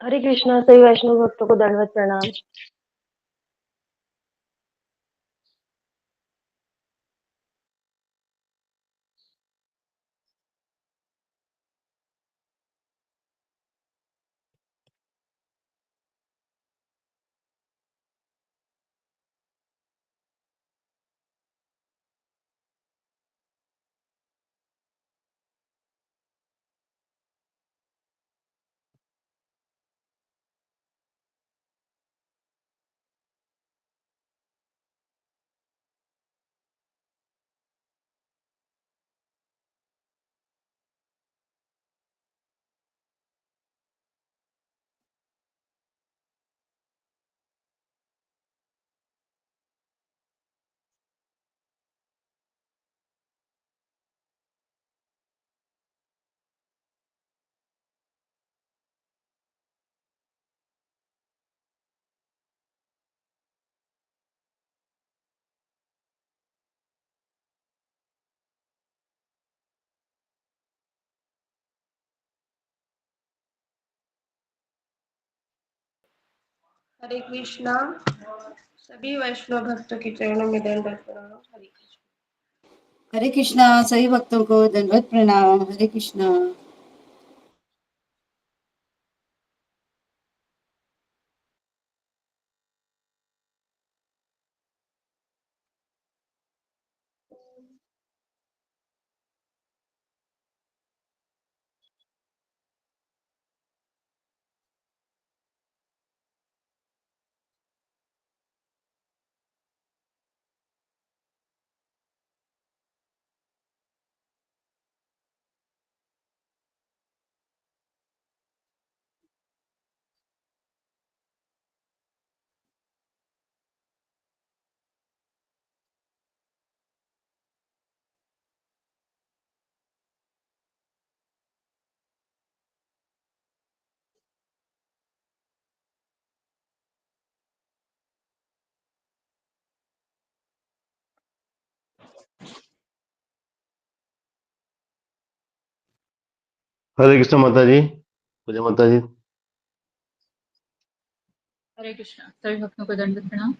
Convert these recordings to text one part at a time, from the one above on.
हरे कृष्णा। सभी वैष्णव भक्तों को दंडवत प्रणाम। हरे कृष्णा। सभी वैष्णव भक्तों के चरणों में दंडवत प्रणाम। हरे कृष्णा। हरे कृष्णा। सभी भक्तों को दंडवत प्रणाम। हरे कृष्णा। हरे कृष्ण माता जी। पूजा माता जी। हरे कृष्णा। सभी भक्तों को दंडवत प्रणाम।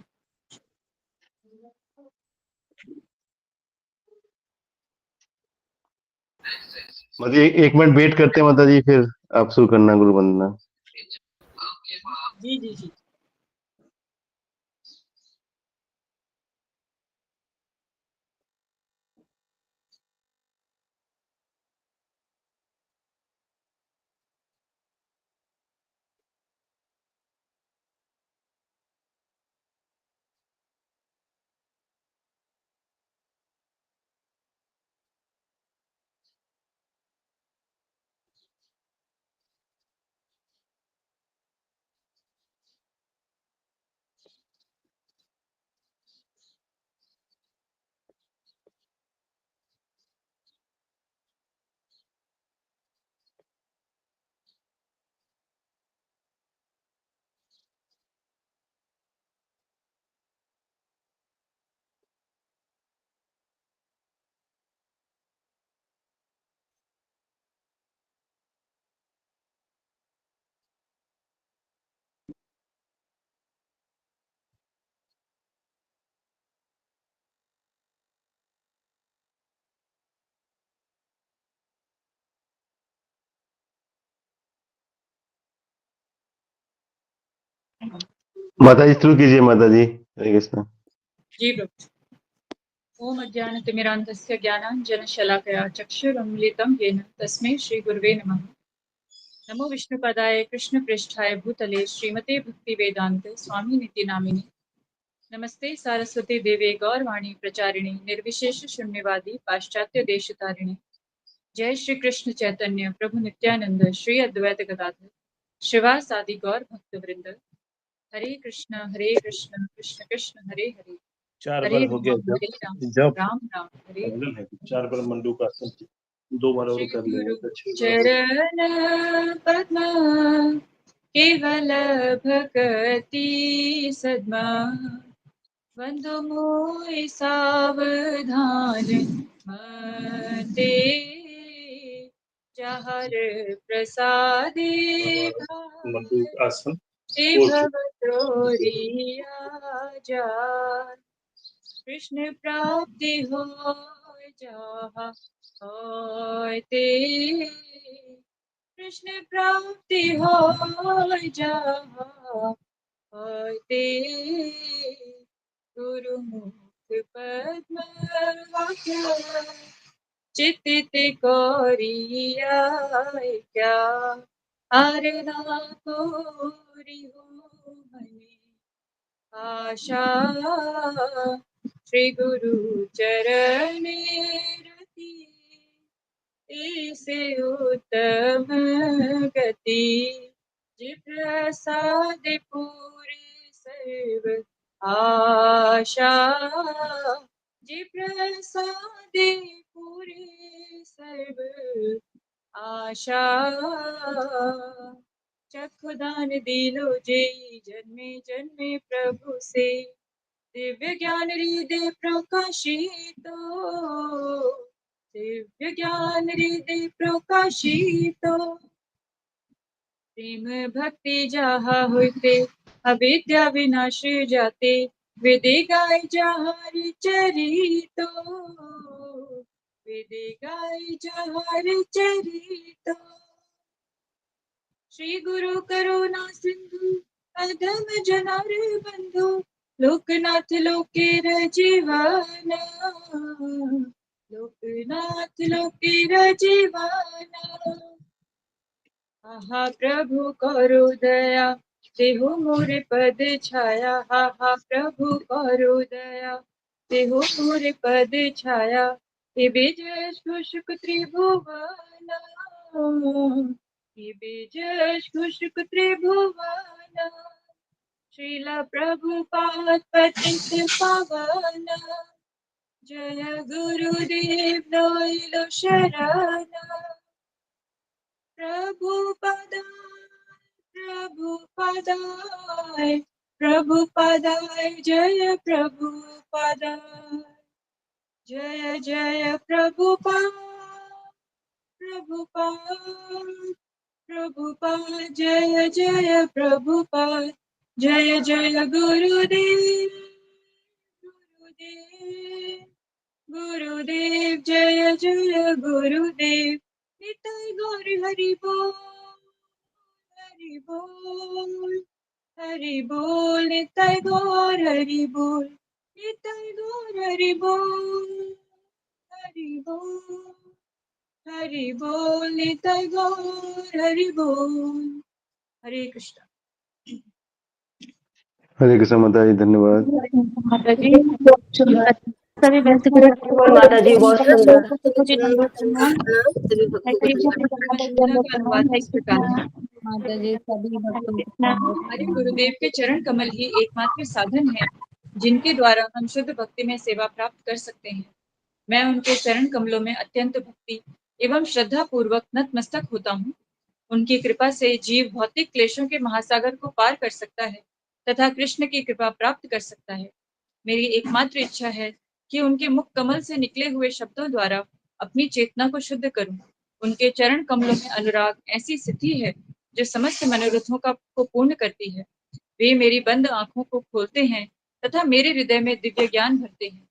माता जी एक मिनट वेट करते हैं माता जी, फिर आप शुरू करना गुरु वंदना। जी जी जी। माता जी शुरू कीजिए माता जी। हरे कृष्ण। जी प्रभु। ओम अज्ञानतिमिरान्धस्य ज्ञानाञ्जनशलाकया चक्षुरुन्मिलितं येन तस्मै श्रीगुरुवे नमः। नमो विष्णुपदाय कृष्णपृष्ठाय भूतले श्रीमते भक्तिवेदान्त स्वामिनिति नामिने। नमस्ते सारस्वती देवे गौरवाणी प्रचारिणे निर्विशेष शून्यवादी पाश्चात्य देशतारिणे। जय श्री कृष्ण चैतन्य प्रभु नित्यानंद श्री अद्वैत गदाधर श्रीवासादि गौर भक्तवृंद। हरे कृष्ण कृष्ण कृष्ण हरे हरे। चार हरे बार हो गया हरे राम जब राम राम हरे हरे। प्रॉब्लम है। 4 बार मंडू का आसन 2 बार और श्री कर लेंगे गुरु तो 6 बार हो जाए। चरण पद्म केवल भगति सद्मा वंदो मोहि सावधान मते ताहार प्रसादे मंडूक आसन हे भव तोरिया जाय कृष्ण प्राप्ति हो जहाँ होय ते कृष्ण प्राप्ति हो जहाँ होय ते गुरुमुख पद्म चित्त कोरिया क्या आरना कोरी हो मने आशा श्री गुरु चरण रति इसे उत्तम गति जी प्रसाद पूरी सर्व आशा जी प्रसाद पूरी सर्व आशा चक्षुदान दिलो जे जन्मे जन्मे प्रभु से दिव्य ज्ञान हृदय प्रकाशितो दिव्य ज्ञान हृदय प्रकाशितो प्रेम भक्ति जहाँ होते अविद्या विनाश जाते वेदे गाय जहाँ चरितो वेदे गाय जहाँ चरितो श्री गुरु करुणा सिंधु अधम जनार बंधु लोकनाथ लोकेर जीवाना लोकनाथ लोकेर जीवाना आहा प्रभु करो दया देहो मोरे पद छाया आहा प्रभु करो दया देहो मोरे पद छाया हे विजय शुष्क त्रिभुवना हे विजय शुष्क त्रिभुवना श्रीला प्रभुपाद पतित पावना जय गुरुदेव दोइलो शरणा प्रभुपदाय प्रभुपदाय जय प्रभुपदाय जय जय प्रभुपाद प्रभुपाद प्रभुपाद जय जय प्रभुपाद जय जय गुरुदेव गुरुदेव गुरुदेव जय जय गुरुदेव निताय गौर हरि बोल हरि बोल निताय गौर हरि बोल निताय गौर हरि बोल हरि बोल हरि बोल निताय गौर हरि बोल हरे कृष्ण हरे कृष्ण माता जी, धन्यवाद। माता जी सभी भक्तों को बोल माता जी, बहुत सुंदर। मुझे नंबर प्रणाम हरे श्रीला का अनुवाद है इस प्रकार माता जी सभी भक्तों को हमारे गुरुदेव के चरण कमल ही एकमात्र साधन है जिनके द्वारा हम शुद्ध भक्ति में सेवा प्राप्त कर सकते हैं। मैं उनके चरण कमलों में अत्यंत भक्ति एवं श्रद्धा पूर्वक नतमस्तक होता हूँ। उनकी कृपा से जीव भौतिक क्लेशों के महासागर को पार कर सकता है तथा कृष्ण की कृपा प्राप्त कर सकता है। मेरी एकमात्र इच्छा है कि उनके मुख कमल से निकले हुए शब्दों द्वारा अपनी चेतना को शुद्ध करूं। उनके चरण कमलों में अनुराग ऐसी स्थिति है जो समस्त मनोरथों को पूर्ण करती है। वे मेरी बंद आंखों को खोलते हैं तथा मेरे हृदय में दिव्य ज्ञान भरते हैं।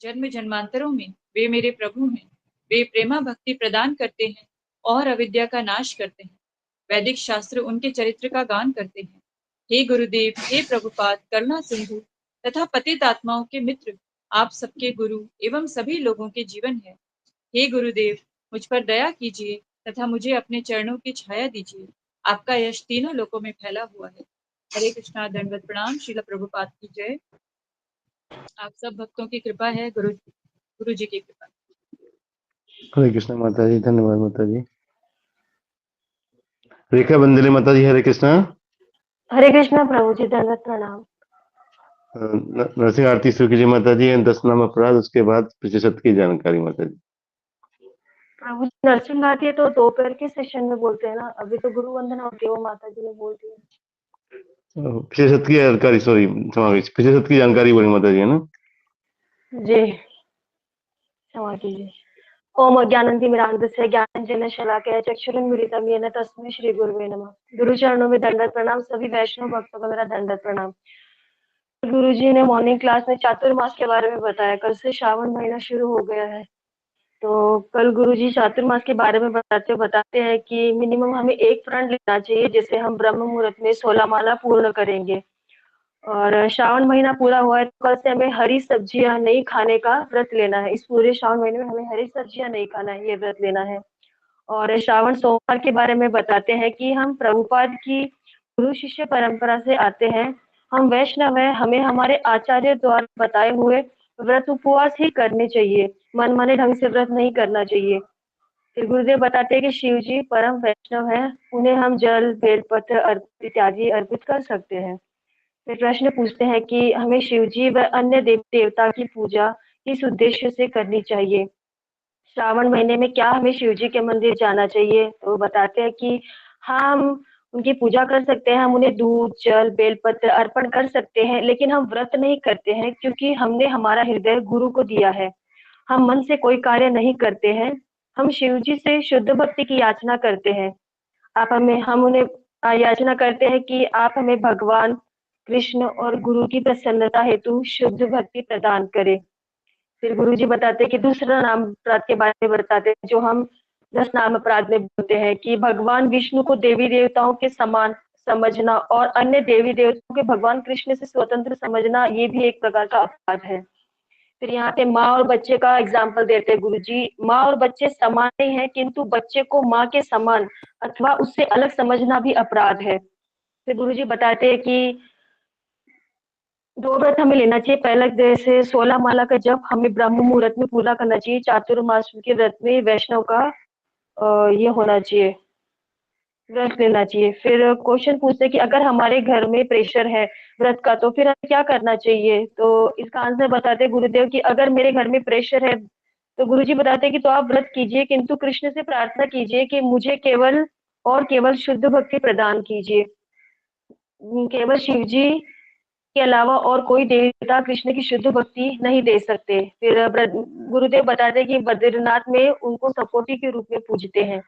जन्म जन्मांतरों में वे मेरे प्रभु हैं। वे प्रेमा भक्ति प्रदान करते हैं और अविद्या का नाश करते हैं। वैदिक शास्त्र उनके चरित्र का गान करते हैं। हे गुरुदेव, हे प्रभुपाद, करुणा सिंधु तथा पतित आत्माओं के मित्र, आप सबके गुरु एवं सभी लोगों के जीवन है। हे गुरुदेव, मुझ पर दया कीजिए तथा मुझे अपने चरणों की छाया दीजिए। आपका यश तीनों लोकों में फैला हुआ है। हरे कृष्णा, दंडवत प्रणाम। श्रील प्रभुपाद की जय। आप सब भक्तों की कृपा है, गुरु जी की कृपा। हरे कृष्ण माता जी, धन्यवाद माता जी। रेखा बंदले माता जी, हरे कृष्णा। हरे कृष्णा प्रभु जी, दंडवत प्रणाम। नरसिंह आरती शुरू कीजिए माता जी। 10 नाम अपराध, उसके बाद प्रतिशत की जानकारी माता जी। प्रभु जी, नरसिंह आरती है तो दोपहर के सेशन में बोलते हैं ना, अभी तो गुरु वंदना होती है, वो माता जी ने बोल दिया। प्रतिशत की जानकारी, सॉरी समावेश, प्रतिशत की जानकारी बोली माता जी, है ना जी क्षमा कीजिए। ओम अज्ञानंतिमिरान्धस्य ज्ञानांजन शलाकया चक्षुरुन्मीलितं येन तस्मै श्री गुरुवे नमः। गुरु चरणों में दंडवत प्रणाम। सभी वैष्णव भक्तों को मेरा दंडवत प्रणाम। गुरु जी ने मॉर्निंग क्लास में चातुर्मास के बारे में बताया। कल से श्रावण महीना शुरू हो गया है, तो कल गुरु जी चातुर्मास के बारे में बताते हैं कि मिनिमम हमें एक प्रण लेना चाहिए, जिसे हम ब्रह्म मुहूर्त में 16 माला पूर्ण करेंगे। और श्रावण महीना पूरा हुआ है तो कल से हमें हरी सब्जियां नहीं खाने का व्रत लेना है। इस पूरे श्रावण महीने में हमें हरी सब्जियां नहीं खाना है, ये व्रत लेना है। और श्रावण सोमवार के बारे में बताते हैं कि हम प्रभुपाद की गुरु शिष्य परंपरा से आते हैं, हम वैष्णव हैं, हमें हमारे आचार्य द्वारा बताए हुए व्रत उपवास ही करने चाहिए, मनमाने ढंग से व्रत नहीं करना चाहिए। फिर गुरुदेव बताते हैं कि शिव जी परम वैष्णव हैं, उन्हें हम जल, बेलपत्र इत्यादि अर्पित कर सकते हैं। फिर प्रश्न पूछते हैं कि हमें शिव जी व अन्य देवी देवता की पूजा किस उद्देश्य से करनी चाहिए। श्रावण महीने में क्या हमें शिव जी के मंदिर जाना चाहिए, तो बताते हैं कि हम उनकी पूजा कर सकते हैं, हम उन्हें दूध, जल, बेलपत्र अर्पण कर सकते हैं, लेकिन हम व्रत नहीं करते हैं क्योंकि हमने हमारा हृदय गुरु को दिया है। हम मन से कोई कार्य नहीं करते हैं, हम शिव जी से शुद्ध भक्ति की याचना करते हैं। हम उन्हें याचना करते हैं कि आप हमें भगवान कृष्ण और गुरु की प्रसन्नता हेतु शुद्ध भक्ति प्रदान करें। फिर गुरु जी बताते हैं कि दूसरा नाम अपराध के बारे में बताते हैं, जो हम 10 नाम अपराध में बोलते हैं कि भगवान विष्णु को देवी देवताओं के समान समझना और अन्य देवी देवताओं के भगवान कृष्ण से स्वतंत्र समझना, ये भी एक प्रकार का अपराध है। फिर यहाँ पे माँ और बच्चे का एग्जाम्पल देते हैं गुरुजी। माँ और बच्चे समान नहीं है, किंतु बच्चे को माँ के समान अथवा उससे अलग समझना भी अपराध है। फिर गुरुजी बताते हैं कि 2 व्रत हमें लेना चाहिए। पहला जैसे 16 माला का जप हमें ब्रह्म मुहूर्त में पूरा करना चाहिए। चातुर्मास के व्रत में वैष्णव का ये होना चाहिए, व्रत लेना चाहिए। फिर क्वेश्चन पूछते हैं कि अगर हमारे घर में प्रेशर है व्रत का, तो फिर हमें क्या करना चाहिए। तो इसका आंसर बताते हैं गुरुदेव कि अगर मेरे घर में प्रेशर है तो गुरुजी बताते हैं कि तो आप व्रत कीजिए, किंतु कृष्ण से प्रार्थना कीजिए कि मुझे केवल और केवल शुद्ध भक्ति प्रदान कीजिए। केवल शिव जी के अलावा और कोई देवता कृष्ण की शुद्ध भक्ति नहीं दे सकते। फिर गुरुदेव बताते हैं कि बद्रीनाथ में उनको सपोटी के रूप में पूजते हैं।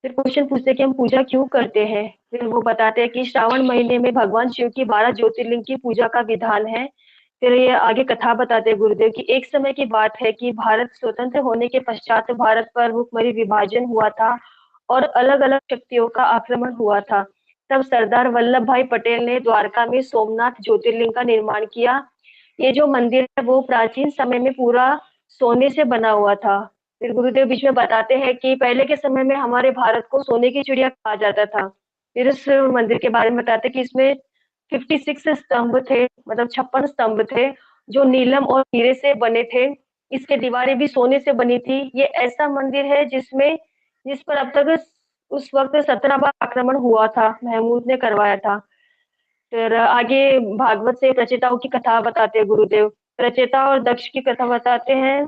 फिर क्वेश्चन पूछते हैं कि हम पूजा क्यों करते हैं। फिर वो बताते हैं कि श्रावण महीने में भगवान शिव की 12 ज्योतिर्लिंग की पूजा का विधान है। फिर ये आगे कथा बताते हैं गुरुदेव की, एक समय की बात है कि भारत स्वतंत्र होने के पश्चात भारत पर भूखमरी विभाजन हुआ था और अलग अलग शक्तियों का आक्रमण हुआ था। तब सरदार वल्लभ भाई पटेल ने द्वारका में सोमनाथ ज्योतिर्लिंग का निर्माण किया। ये जो मंदिर है वो प्राचीन समय में पूरा सोने से बना हुआ था। फिर गुरुदेव बीच में बताते हैं कि पहले के समय में हमारे भारत को सोने की चिड़िया कहा जाता था। फिर इस मंदिर के बारे में बताते हैं कि इसमें 56 स्तंभ थे, मतलब 56 स्तंभ थे जो नीलम और हीरे से बने थे। इसके दीवारें भी सोने से बनी थी। ये ऐसा मंदिर है जिस पर अब तक उस वक्त 17 बार आक्रमण हुआ था, महमूद ने करवाया था। फिर आगे भागवत से प्रचेताओं की कथा बताते हैं गुरुदेव। प्रचेता और दक्ष की कथा बताते हैं,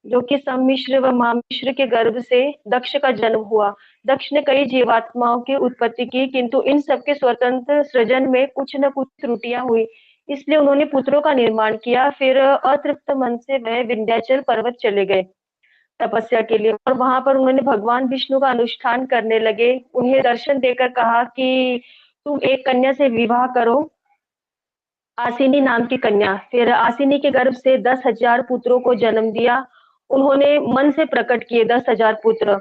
जो कि सम्मिश्र व मामिश्र के गर्भ से दक्ष का जन्म हुआ। दक्ष ने कई जीवात्माओं की उत्पत्ति की, किंतु इन सबके स्वतंत्र सृजन में कुछ न कुछ त्रुटियां हुई, इसलिए उन्होंने पुत्रों का निर्माण किया। फिर अतृप्त मन से वह विंध्याचल पर्वत चले गए तपस्या के लिए, और वहां पर उन्होंने भगवान विष्णु का अनुष्ठान करने लगे। उन्हें दर्शन देकर कहा कि तुम एक कन्या से विवाह करो, आसिनी नाम की कन्या। फिर आसिनी के गर्भ से 10,000 पुत्रों को जन्म दिया। उन्होंने मन से प्रकट किए 10,000 पुत्र।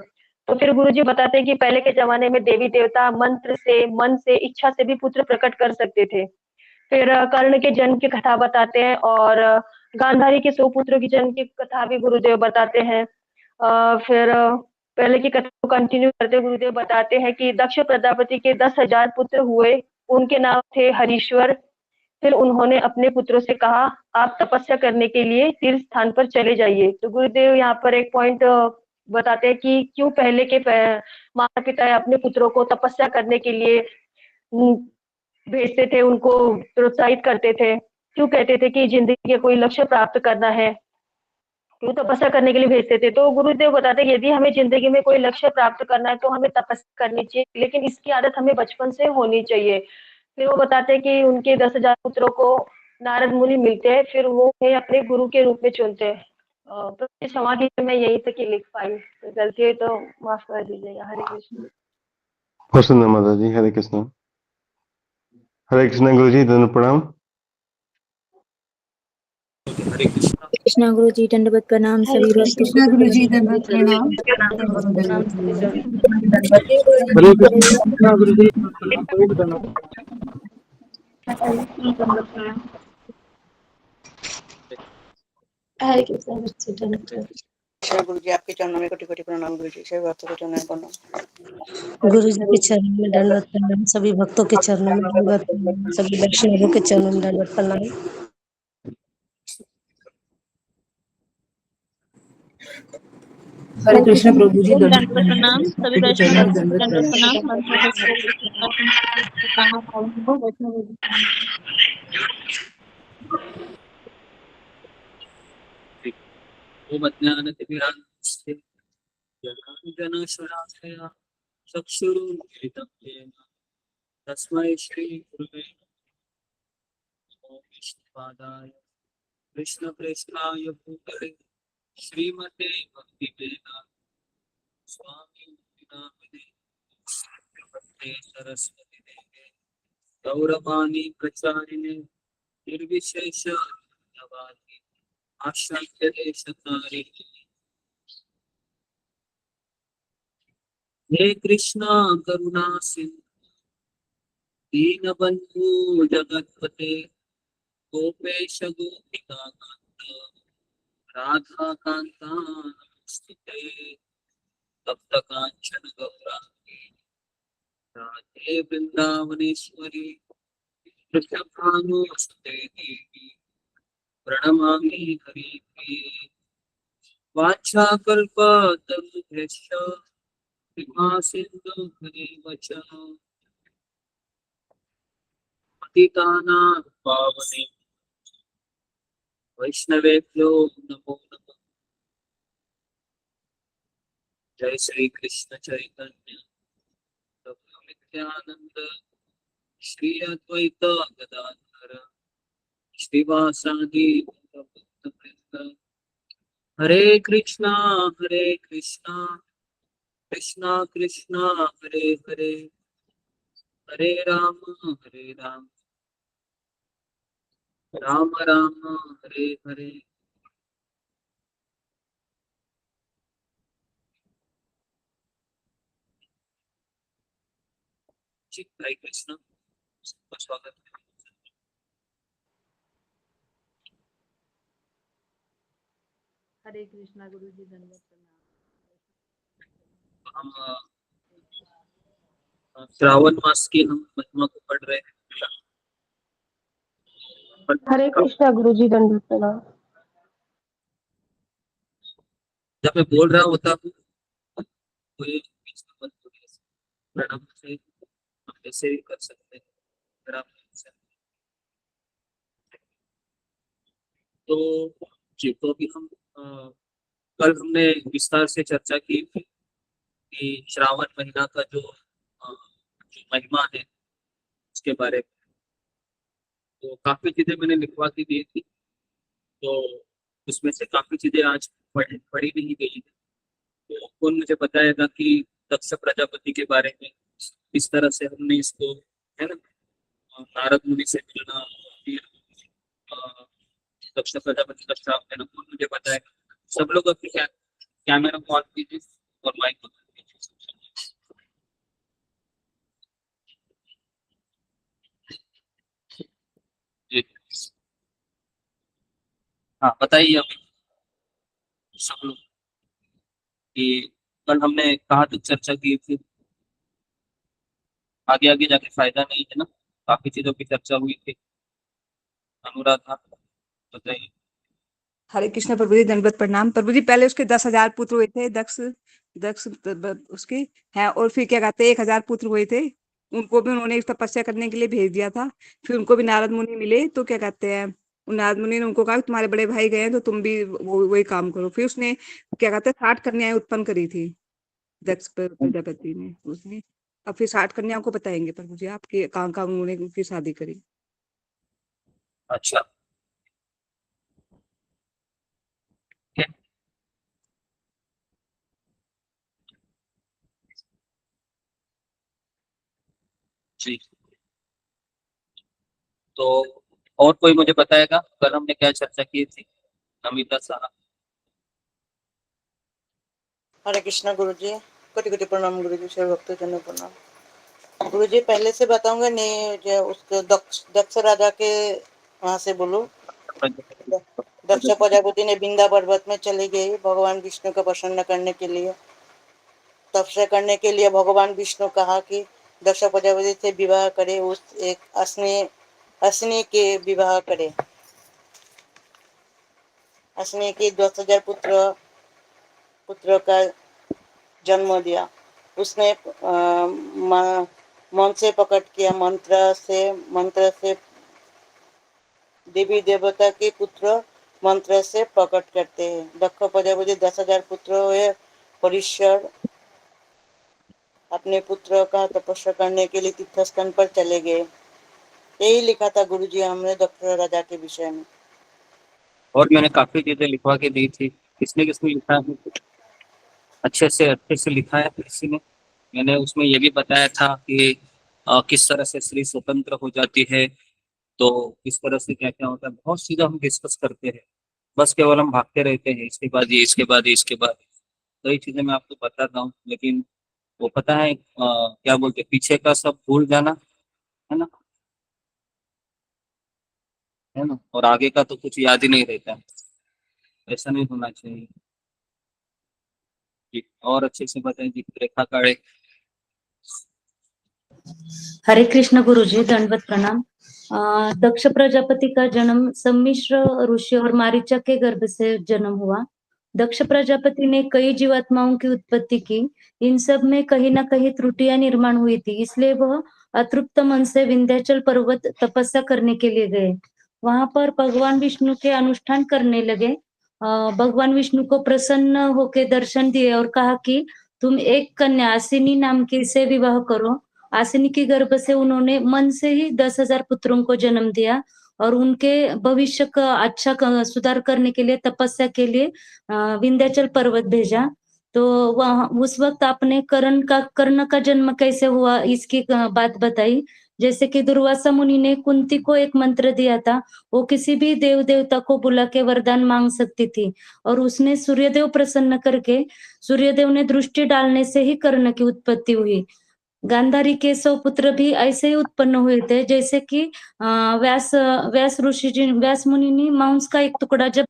तो फिर गुरुजी बताते हैं कि पहले के जमाने में देवी देवता मंत्र से, मन से, इच्छा से भी पुत्र प्रकट कर सकते थे। फिर कर्ण के जन्म की कथा बताते हैं और गांधारी के 100 पुत्रों की जन्म की कथा भी गुरुदेव बताते हैं। फिर पहले की कथा को कंटिन्यू करते गुरुदेव बताते हैं कि दक्ष प्रजापति के 10,000 पुत्र हुए, उनके नाम थे हरीश्वर। फिर उन्होंने अपने पुत्रों से कहा, आप तपस्या करने के लिए तीर्थ स्थान पर चले जाइए। तो गुरुदेव यहाँ पर एक पॉइंट बताते हैं कि क्यों पहले के माता पिता अपने पुत्रों को तपस्या करने के लिए भेजते थे, उनको प्रोत्साहित करते थे, क्यों कहते थे कि जिंदगी के कोई लक्ष्य प्राप्त करना है, क्यों तपस्या करने के लिए भेजते थे। तो गुरुदेव बताते हैं यदि हमें जिंदगी में कोई लक्ष्य प्राप्त करना है तो हमें तपस्या करनी चाहिए, लेकिन इसकी आदत हमें बचपन से होनी चाहिए। फिर वो बताते हैं कि उनके 10,000 पुत्रों को नारद मुनि मिलते हैं, फिर वो उन्हें अपने गुरु के रूप में चुनते हैं। तो क्षमा कीजिए, मैं यहीं तक ही लिख पाई, तो गलती है तो माफ कर दीजिएगा। हरे कृष्ण। बहुत सुंदर माता जी, हरे कृष्ण। हरे कृष्ण गुरु जी, धन्य प्रणाम। कृष्णा गुरु जी, दंडवत प्रणाम। हरे सभी कृष्ण भक्त कृष्णा गुरु जी, दंडवत प्रणाम। प्रणाम सभी दंडवत हरे कृष्ण गुरु जी, दंडवत प्रणाम। कृष्ण गुरु जी, आपके चरणों में कोटि कोटि प्रणाम। गुरु जी से भक्तों के चरणों में प्रणाम। गुरु जी के चरणों में दंडवत प्रणाम। सभी भक्तों के चरणों में दंडवत प्रणाम। सभी वैष्णवों के चरणों में दंडवत प्रणाम। हरे कृष्ण प्रभु जी, दंडवत दंडवत प्रणाम। सभी प्रणाम। वैष्णव चरणों में भक्तों को दंडवत दंडवत प्रणाम। प्रणाम। ओम अज्ञानतिमिरान्धस्य ज्ञानाञ्जनशलाकया चक्षुरुन्मीलितं येन तस्मै श्रीगुरुवे नमः। ओम विष्णुपादाय कृष्णप्रेष्ठाय भूतले श्रीमते भक्तिवेदान्त स्वामी नामिने नमस्ते सरस्वती देवे गौरवाणी प्रचारिणे निर्विशेष शून्यवादी आश्रय देशतारिणे। हे कृष्णा करुणा सिंधु दीनबंधु जगतपते गोपेश गोपिका कांत राधा कांता नमस्ते। तप्त कांचन गौरांगी राधे वृंदावनेश्वरी वृषभानुसुते देवी प्रणमामि हरिप्रिये। वाञ्छाकल्पतरुभ्यश्च कृपा सिन्धुभ्येव च पतितानां पावने वैष्णवेभ्यो नमो नमः। जय श्री कृष्ण चैतन्य प्रभु नित्यानंद श्री अद्वैत गदाधर श्रीवासादि भक्तवृंद। हरे कृष्णा कृष्णा कृष्णा हरे हरे हरे राम राम राम हरे हरे। जी हरे कृष्ण, सबका स्वागत है। हरे कृष्णा गुरु जी, धन्यवाद प्रणाम। हम श्रावण मास की हम महिमा को पढ़ रहे हैं। हरे कृष्णा गुरु जी, दंडवत प्रणाम। जब मैं बोल रहा होता हूँ तो ये बीच में मत बोलिए। प्रणाम से हम ऐसे ही कर सकते हैं अगर आप ऐसे। तो जी, तो अभी हम कल हमने विस्तार से चर्चा की थी कि श्रावण महीना का जो महिमा है उसके बारे में। तो काफी चीजें मैंने लिखवा के दी थी, तो उसमें से काफी चीजें आज पढ़ी नहीं गई है। तो कौन मुझे बताएगा कि दक्ष प्रजापति के बारे में किस तरह से हमने इसको, है ना, नारद मुनि से मिलना, फिर दक्ष प्रजापति का श्राप देना, कौन मुझे बताएगा? सब लोग अपने कैमरा को ऑन कीजिए और माइक को ऑन कीजिए। जी हाँ, बताइए अभी सब लोग कि कल हमने कहाँ तक चर्चा की थी। आगे आगे जाके फायदा नहीं है ना, काफी चीजों की चर्चा हुई थी। अनुराधा बताइए। हरे कृष्ण प्रभु जी, दंडवत प्रणाम। प्रभु जी, पहले उसके 10,000 पुत्र हुए थे। दक्ष दक्ष उसके हैं, और फिर क्या कहते हैं 1,000 पुत्र हुए थे। उनको भी उन्होंने तपस्या करने के लिए भेज दिया था। फिर उनको भी नारद मुनि मिले, तो क्या कहते हैं नारद मुनि ने उनको कहा तुम्हारे बड़े भाई गए हैं तो तुम भी वही काम करो। फिर उसने क्या कहते हैं 60 कन्याएं उत्पन्न करी थी दक्ष प्रजापति ने। उसने अब फिर 60 कन्याओं को बताएंगे प्रभु जी आपके कहाँ कहाँ उन्होंने उनकी शादी करी। अच्छा, जी। तो और कोई मुझे बताएगा कल हमने क्या चर्चा की थी? नमिता साहब। हरे कृष्णा गुरुजी, कोटि कोटि प्रणाम गुरुजी, सभी भक्तजनों को प्रणाम। गुरुजी पहले से बताऊंगा नहीं, जो उसके दक्ष राजा के वहां से बोलो। दक्ष प्रजापति ने बिंदा पर्वत में चली गई भगवान विष्णु को प्रसन्न करने के लिए। तपस्या करने के लिए भगवान विष्णु कहा कि दक्ष प्रजापति से विवाह करे, उस एक अश्नि के विवाह करे। अश्नि के 10,000 पुत्र का जन्म दिया। उसने मन से प्रकट किया, मंत्र से देवी देवता के पुत्र मंत्र से प्रकट करते हैं। दक्ष प्रजापति 10,000 पुत्र हुए। परीक्षण अपने पुत्र का तपस्या करने के लिए तीर्थ स्थान पर चले गए। यही लिखा था गुरुजी हमने दक्ष राजा के विषय में। और मैंने काफी चीजें लिखवा के दी थी। किसने किसने लिखा है? अच्छे से लिखा है किसी ने। मैंने उसमें ये भी बताया था कि किस तरह से स्त्री स्वतंत्र हो जाती है, तो किस तरह से क्या क्या होता है। बहुत चीजें हम डिस्कस करते हैं, बस केवल हम भागते रहते हैं, इसके बाद ये, इसके बाद ये, इसके बाद। कई चीजें मैं आपको बताता हूँ, लेकिन वो पता है क्या बोलते, पीछे का सब भूल जाना, है ना, और आगे का तो कुछ याद ही नहीं रहता। ऐसा नहीं होना चाहिए। जी, और अच्छे से बताएं जी, रेखा काड़े। हरे कृष्ण गुरुजी, दंडवत प्रणाम। दक्ष प्रजापति का जन्म सम्मिश्र ऋषि और मारीचा के गर्भ से जन्म हुआ। दक्ष प्रजापति ने कई जीवात्माओं की उत्पत्ति की। इन सब में कहीं ना कहीं त्रुटियां निर्माण हुई थी, इसलिए वह अतृप्त मन से विंध्याचल पर्वत तपस्या करने के लिए गए। वहां पर भगवान विष्णु के अनुष्ठान करने लगे। भगवान विष्णु को प्रसन्न होकर दर्शन दिए और कहा कि तुम एक कन्या आसिनी नाम की से विवाह करो। आसिनी के गर्भ से उन्होंने मन से ही 10,000 पुत्रों को जन्म दिया और उनके भविष्य का अच्छा सुधार करने के लिए तपस्या के लिए विंध्याचल पर्वत भेजा। तो वह उस वक्त आपने कर्ण का जन्म कैसे हुआ इसकी बात बताई। जैसे कि दुर्वासा मुनि ने कुंती को एक मंत्र दिया था, वो किसी भी देव देवता को बुला के वरदान मांग सकती थी और उसने सूर्यदेव प्रसन्न करके सूर्यदेव ने दृष्टि डालने से ही कर्ण की उत्पत्ति हुई। गांधारी के 100 पुत्र भी ऐसे ही उत्पन्न हुए थे, जैसे कि व्यास मुनि ने मांस का एक टुकड़ा जब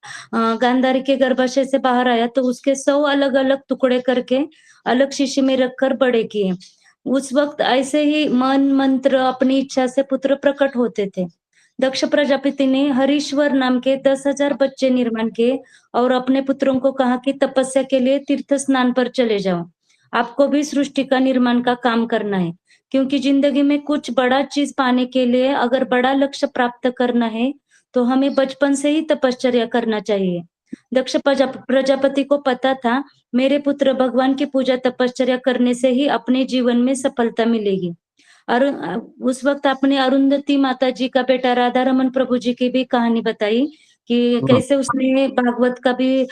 गांधारी के गर्भाशय से बाहर आया तो उसके 100 अलग अलग टुकड़े करके अलग शीशी में रखकर बड़े किए। उस वक्त ऐसे ही मन मंत्र अपनी इच्छा से पुत्र प्रकट होते थे। दक्ष प्रजापति ने हरीश्वर नाम के 10,000 बच्चे निर्माण किए और अपने पुत्रों को कहा कि तपस्या के लिए तीर्थ स्नान पर चले जाओ। आपको भी सृष्टि का निर्माण का काम करना है, क्योंकि जिंदगी में कुछ बड़ा चीज पाने के लिए अगर बड़ा लक्ष्य प्राप्त करना है तो हमें बचपन से ही तपश्चर्या करना चाहिए। दक्ष प्रजापति को पता था मेरे पुत्र भगवान की पूजा तपश्चर्या करने से ही अपने जीवन में सफलता मिलेगी। और उस वक्त आपने अरुंधति माता जी का बेटा राधा रमन प्रभु जी की भी कहानी बताई कि कैसे उसने भागवत का भी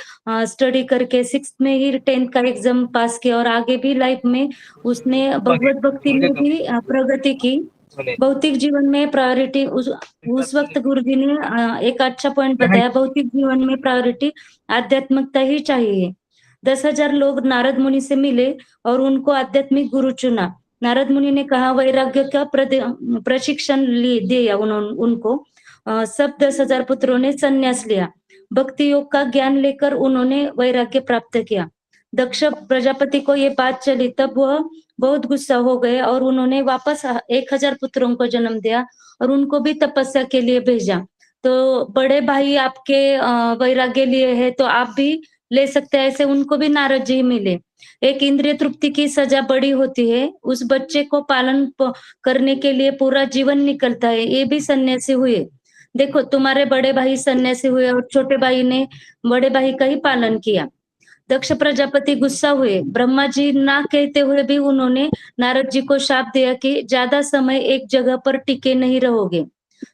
स्टडी करके 6th में ही 10th का एग्जाम पास किया और आगे भी लाइफ में उसने भगवत भक्ति में भी प्रगति की। भौतिक जीवन में प्रायोरिटी उस वक्त गुरुजी ने एक अच्छा पॉइंट बताया, भौतिक जीवन में प्रायोरिटी आध्यात्मिकता ही चाहिए। 10,000 लोग नारद मुनि से मिले और उनको आध्यात्मिक गुरु चुना। नारद मुनि ने कहा वैराग्य का प्रशिक्षण दिया उनको। सब 10,000 पुत्रों ने संन्यास लिया। भक्ति योग का ज्ञान लेकर उन्होंने वैराग्य प्राप्त किया। दक्ष प्रजापति को ये बात चली तब वह बहुत गुस्सा हो गए और उन्होंने वापस 1,000 पुत्रों को जन्म दिया और उनको भी तपस्या के लिए भेजा। तो बड़े भाई आपके वैराग्य लिए है तो आप भी ले सकते हैं, ऐसे उनको भी नारद जी मिले। एक इंद्रिय तृप्ति की सजा बड़ी होती है, उस बच्चे को पालन करने के लिए पूरा जीवन निकलता है। ये भी सन्यासी हुए। देखो तुम्हारे बड़े भाई सन्यासी हुए और छोटे भाई ने बड़े भाई का ही पालन किया। दक्ष प्रजापति गुस्सा हुए। ब्रह्मा जी ना कहते हुए भी उन्होंने नारद जी को शाप दिया कि ज्यादा समय एक जगह पर टिके नहीं रहोगे।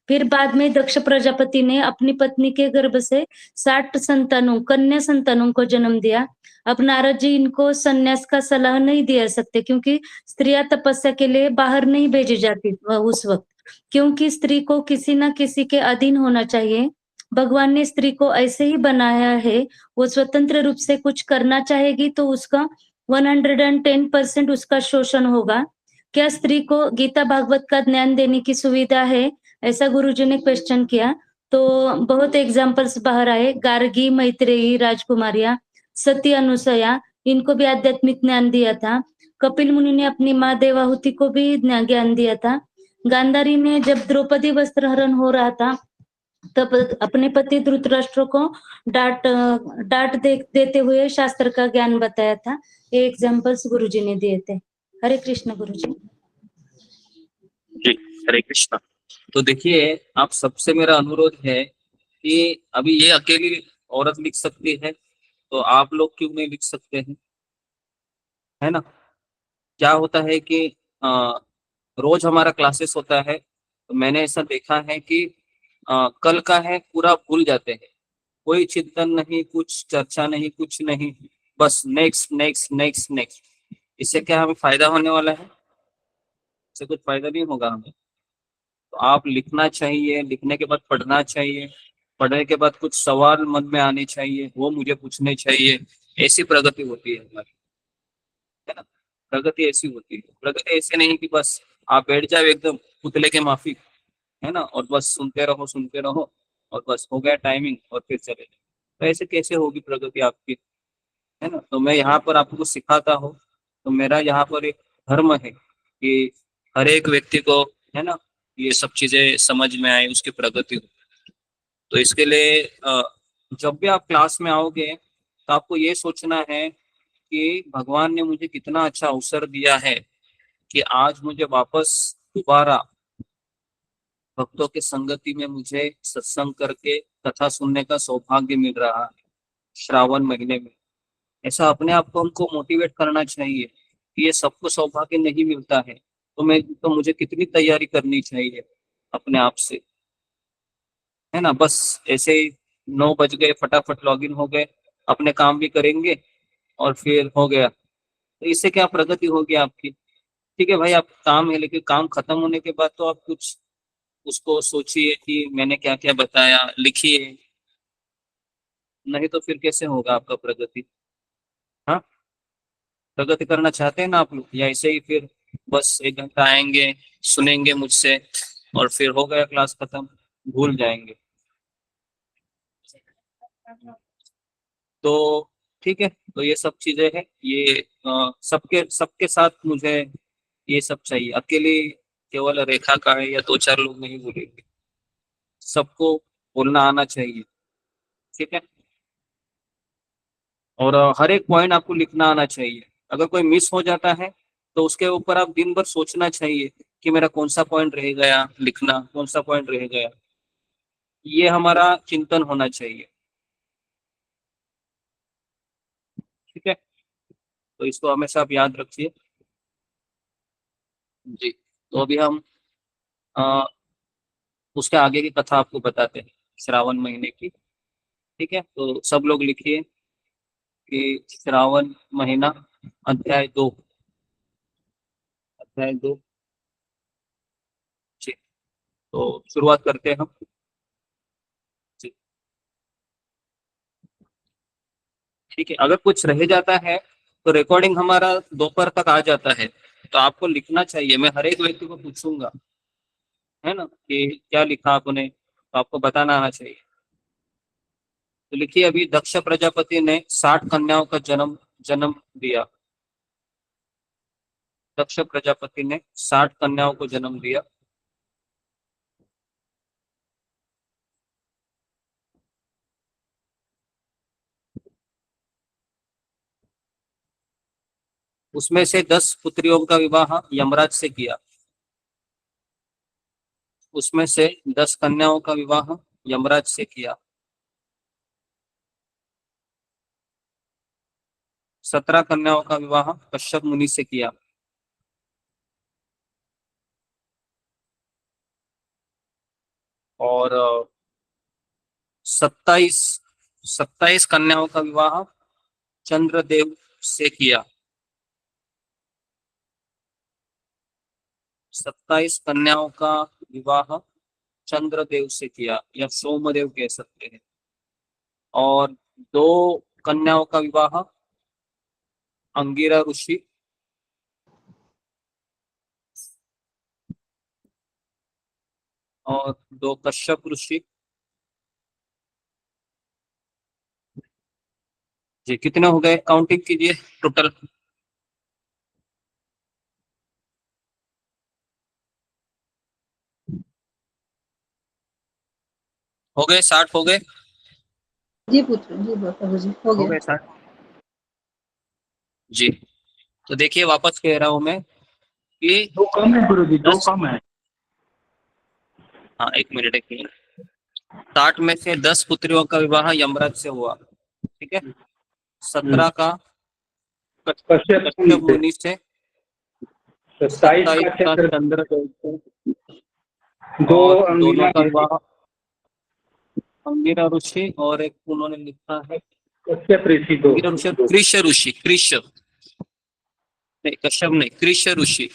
फिर बाद में दक्ष प्रजापति ने अपनी पत्नी के गर्भ से 60 संतानों कन्या संतानों को जन्म दिया। अब नारद जी इनको संन्यास का सलाह नहीं दे सकते, क्योंकि स्त्रियां तपस्या के लिए बाहर नहीं भेजी जाती उस वक्त, क्योंकि स्त्री को किसी न किसी के अधीन होना चाहिए। भगवान ने स्त्री को ऐसे ही बनाया है, वो स्वतंत्र रूप से कुछ करना चाहेगी तो उसका 110% उसका शोषण होगा। क्या स्त्री को गीता भागवत का ज्ञान देने की सुविधा है? ऐसा गुरुजी ने क्वेश्चन किया। तो बहुत एग्जाम्पल्स बाहर आए, गार्गी, मैत्रेयी, राजकुमारियां, सती, अनुसया, इनको भी आध्यात्मिक ज्ञान दिया था। कपिल मुनि ने अपनी माँ देवाहुति को भी ज्ञान दिया था। गांधारी ने जब द्रौपदी वस्त्र हरण हो रहा था तब अपने पति धृतराष्ट्र को डांट देते हुए शास्त्र का ज्ञान बताया था। ये एग्जाम्पल्स गुरुजी ने दिए थे। हरे कृष्ण गुरुजी। जी, हरे कृष्णा। तो देखिए, आप सबसे मेरा अनुरोध है कि अभी ये अकेली औरत लिख सकती है, तो आप लोग क्यों नहीं लिख सकते हैं? है ना? क्या होता है कि रोज हमारा क्लासेस होता है, तो मैंने ऐसा देखा है कि कल का है पूरा भूल जाते हैं, कोई चिंतन नहीं, कुछ चर्चा नहीं, कुछ नहीं, बस नेक्स्ट नेक्स्ट नेक्स्ट नेक्स्ट। इससे क्या हमें फायदा होने वाला है? इससे कुछ फायदा नहीं होगा हमें। तो आप लिखना चाहिए, लिखने के बाद पढ़ना चाहिए, पढ़ने के बाद कुछ सवाल मन में आने चाहिए, वो मुझे पूछने चाहिए। ऐसी प्रगति होती है हमारी, है ना? प्रगति ऐसी होती है। प्रगति ऐसे नहीं कि बस आप बैठ जाओ एकदम पुतले के माफिक, है ना, और बस सुनते रहो और बस हो गया टाइमिंग और फिर चले जाओ। तो ऐसे कैसे होगी प्रगति आपकी? है ना? तो मैं यहाँ पर आपको सिखाता हूँ। तो मेरा यहाँ पर एक धर्म है कि हर एक व्यक्ति को, है ना, ये सब चीजें समझ में आए, उसकी प्रगति हो। तो इसके लिए जब भी आप क्लास में आओगे तो आपको ये सोचना है कि भगवान ने मुझे कितना अच्छा अवसर दिया है कि आज मुझे वापस दोबारा भक्तों के संगति में मुझे सत्संग करके कथा सुनने का सौभाग्य मिल रहा है श्रावण महीने में। ऐसा अपने आप को हमको मोटिवेट करना चाहिए कि ये सबको सौभाग्य नहीं मिलता है, तो मुझे कितनी तैयारी करनी चाहिए अपने आप से, है ना? बस ऐसे ही 9 बज गए, फटाफट लॉगिन हो गए, अपने काम भी करेंगे और फिर हो गया। तो इससे क्या प्रगति होगी आपकी? ठीक है भाई, आप काम है, लेकिन काम खत्म होने के बाद तो आप कुछ उसको सोचिए कि मैंने क्या क्या बताया, लिखिए। नहीं तो फिर कैसे होगा आपका प्रगति? हाँ, प्रगति करना चाहते हैं ना आप लोग, या ऐसे ही फिर बस 1 घंटा आएंगे, सुनेंगे मुझसे और फिर हो गया, क्लास खत्म, भूल जाएंगे? तो ठीक है, तो ये सब चीजें हैं, ये सबके सबके साथ मुझे ये सब चाहिए। अकेले केवल रेखा का है या 2-4 लोग नहीं बोलेंगे, सबको बोलना आना चाहिए। ठीक है? और हर एक पॉइंट आपको लिखना आना चाहिए। अगर कोई मिस हो जाता है तो उसके ऊपर आप दिन भर सोचना चाहिए कि मेरा कौन सा पॉइंट रह गया, लिखना कौन सा पॉइंट रह गया, ये हमारा चिंतन होना चाहिए। ठीक है? तो इसको हमेशा आप याद रखिए। जी, तो अभी हम अ, उसके आगे की कथा आपको बताते हैं, श्रावण महीने की। ठीक है? तो सब लोग लिखिए कि श्रावण महीना, अध्याय 2। अध्याय 2। जी, तो शुरुआत करते हैं हम। जी, ठीक है। अगर कुछ रह जाता है तो रिकॉर्डिंग हमारा दोपहर तक आ जाता है, तो आपको लिखना चाहिए। मैं हर एक व्यक्ति को पूछूंगा, है ना, कि क्या लिखा आपने, तो आपको बताना आना चाहिए। तो लिखिए, अभी दक्ष प्रजापति ने 60 कन्याओं का जन्म जन्म दिया। दक्ष प्रजापति ने 60 कन्याओं को जन्म दिया। उसमें से 10 पुत्रियों का विवाह यमराज से किया। उसमें से 10 कन्याओं का विवाह यमराज से किया। 17 कन्याओं का विवाह कश्यप मुनि से किया। और 27 कन्याओं का विवाह चंद्रदेव से किया। 27 कन्याओं का विवाह चंद्रदेव से किया या सोमदेव कह सकते हैं, और 2 कन्याओं का विवाह अंगिरा ऋषि और 2 कश्यप ऋषि। जी कितने हो गए, काउंटिंग कीजिए टोटल। हो गए 60 हो गए। जी पुत्र जी प्रभु जी हो हो गया। गए 60 जी। तो देखिए वापस कह रहा हूं मैं कि 2 कम है गुरुजी, 2 कम है। हाँ एक मिनट 60 में से 10 पुत्रियों का विवाह यमराज से हुआ, ठीक है। 17 का कश्यप मुनि से, 27 का चंद्रदेव से, 2 और दोनों अंगिरा का विवाह अंगिरा ऋषि और एक उन्होंने लिखा है कश्यप ऋषि। 2 अंगिरा ऋषि, कृष ऋषि, कृष नहीं कश्यप नहीं, कृष ऋषि।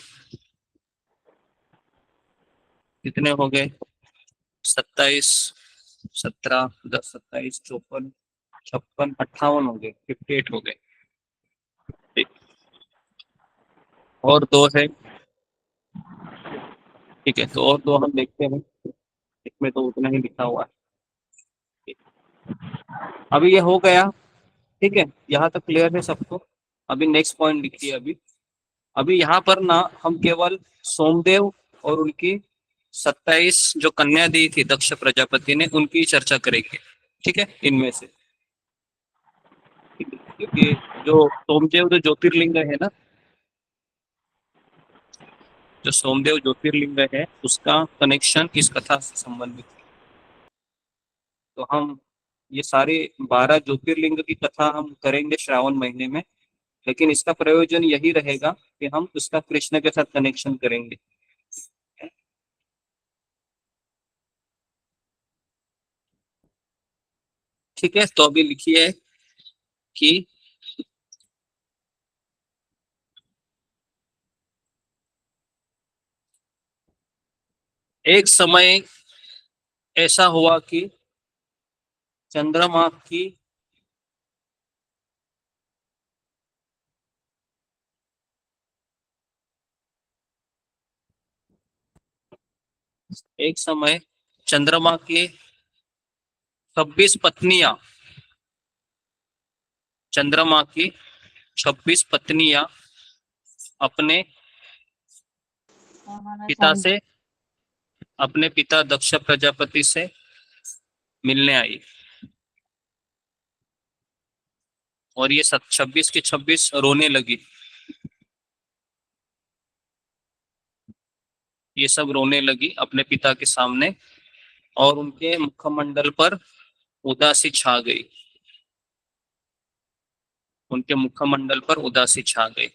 कितने हो गए, 27 17 10 27 54 56 58 हो गए, 58 हो गए। ठीक। और 2 है, ठीक है। तो और 2 हम देखते हैं, इसमें तो उतना ही लिखा हुआ है। अभी ये हो गया, ठीक है, यहाँ तक क्लियर है सबको। अभी नेक्स्ट पॉइंट लिखिए। अभी यहाँ पर ना हम केवल सोमदेव और उनकी 27 जो कन्या दी थी दक्ष प्रजापति ने, उनकी चर्चा करेंगे, ठीक है, इनमें से। क्योंकि जो सोमदेव जो ज्योतिर्लिंग है ना, जो सोमदेव ज्योतिर्लिंग है उसका कनेक्शन इस कथा से संबंधित है। तो हम ये सारे 12 ज्योतिर्लिंग की कथा हम करेंगे श्रावण महीने में, लेकिन इसका प्रयोजन यही रहेगा कि हम उसका कृष्ण के साथ कनेक्शन करेंगे। ठीक है, तो अभी लिखिए कि एक समय ऐसा हुआ कि चंद्रमा की एक समय चंद्रमा की 26 पत्नियां, चंद्रमा की 26 पत्नियां अपने पिता दक्ष प्रजापति से मिलने आई, और ये 26 की 26 रोने लगी। ये सब रोने लगी अपने पिता के सामने, और उनके मुखमंडल पर उदासी छा गई। उनके मुखमंडल पर उदासी छा गई।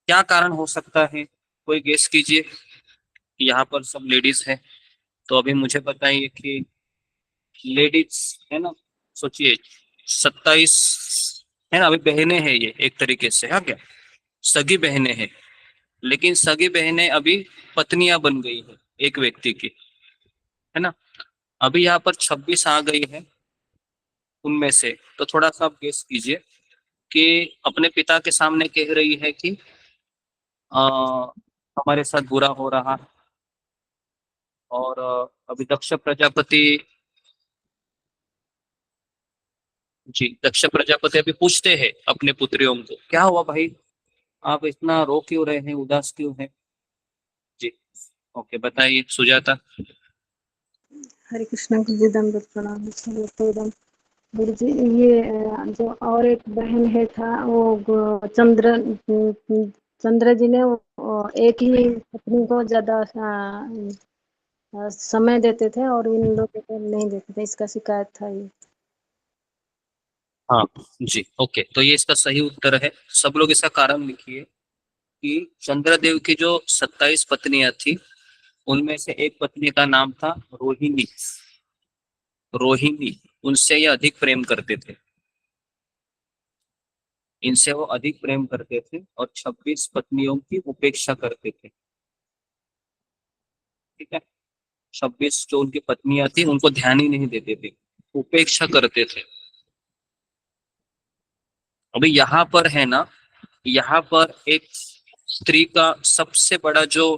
क्या कारण हो सकता है, कोई गेस कीजिए। यहाँ पर सब लेडीज हैं, तो अभी मुझे बताइए कि लेडीज है ना, सोचिए 27 है ना, अभी बहनें हैं ये एक तरीके से, हाँ क्या, सगी बहनें हैं, लेकिन सगी बहनें अभी पत्नियां बन गई है एक व्यक्ति की, है ना। अभी यहाँ पर 26 आ गई है उनमें से, तो थोड़ा सा आप गेस कीजिए कि अपने पिता के सामने कह रही है कि हमारे साथ बुरा हो रहा है, और अभी दक्ष प्रजापति, जी दक्ष प्रजापति अभी पूछते हैं अपने पुत्रियों को, क्या हुआ भाई, आप इतना रो क्यों रहे हैं, उदास क्यों हैं। जी ओके, बताइए सुजाता। हरे कृष्णा गुरु जी दंडवत प्रणाम। गुरु जी ये जो और एक बहन है था वो चंद्र जी ने एक ही पत्नी को ज्यादा समय देते थे और इन लोगों को नहीं देते थे, इसका शिकायत था ये। हाँ जी ओके, तो ये इसका सही उत्तर है। सब लोग इसका कारण लिखिए कि चंद्रदेव की जो 27 पत्नियां थी, उनमें से एक पत्नी का नाम था रोहिणी। रोहिणी, उनसे ये अधिक प्रेम करते थे। इनसे वो अधिक प्रेम करते थे और 26 पत्नियों की उपेक्षा करते थे। ठीक है, 26 जो उनकी पत्नियां थी उनको ध्यान ही नहीं देते थे, उपेक्षा करते थे। अभी यहाँ पर है ना, यहाँ पर एक स्त्री का सबसे बड़ा जो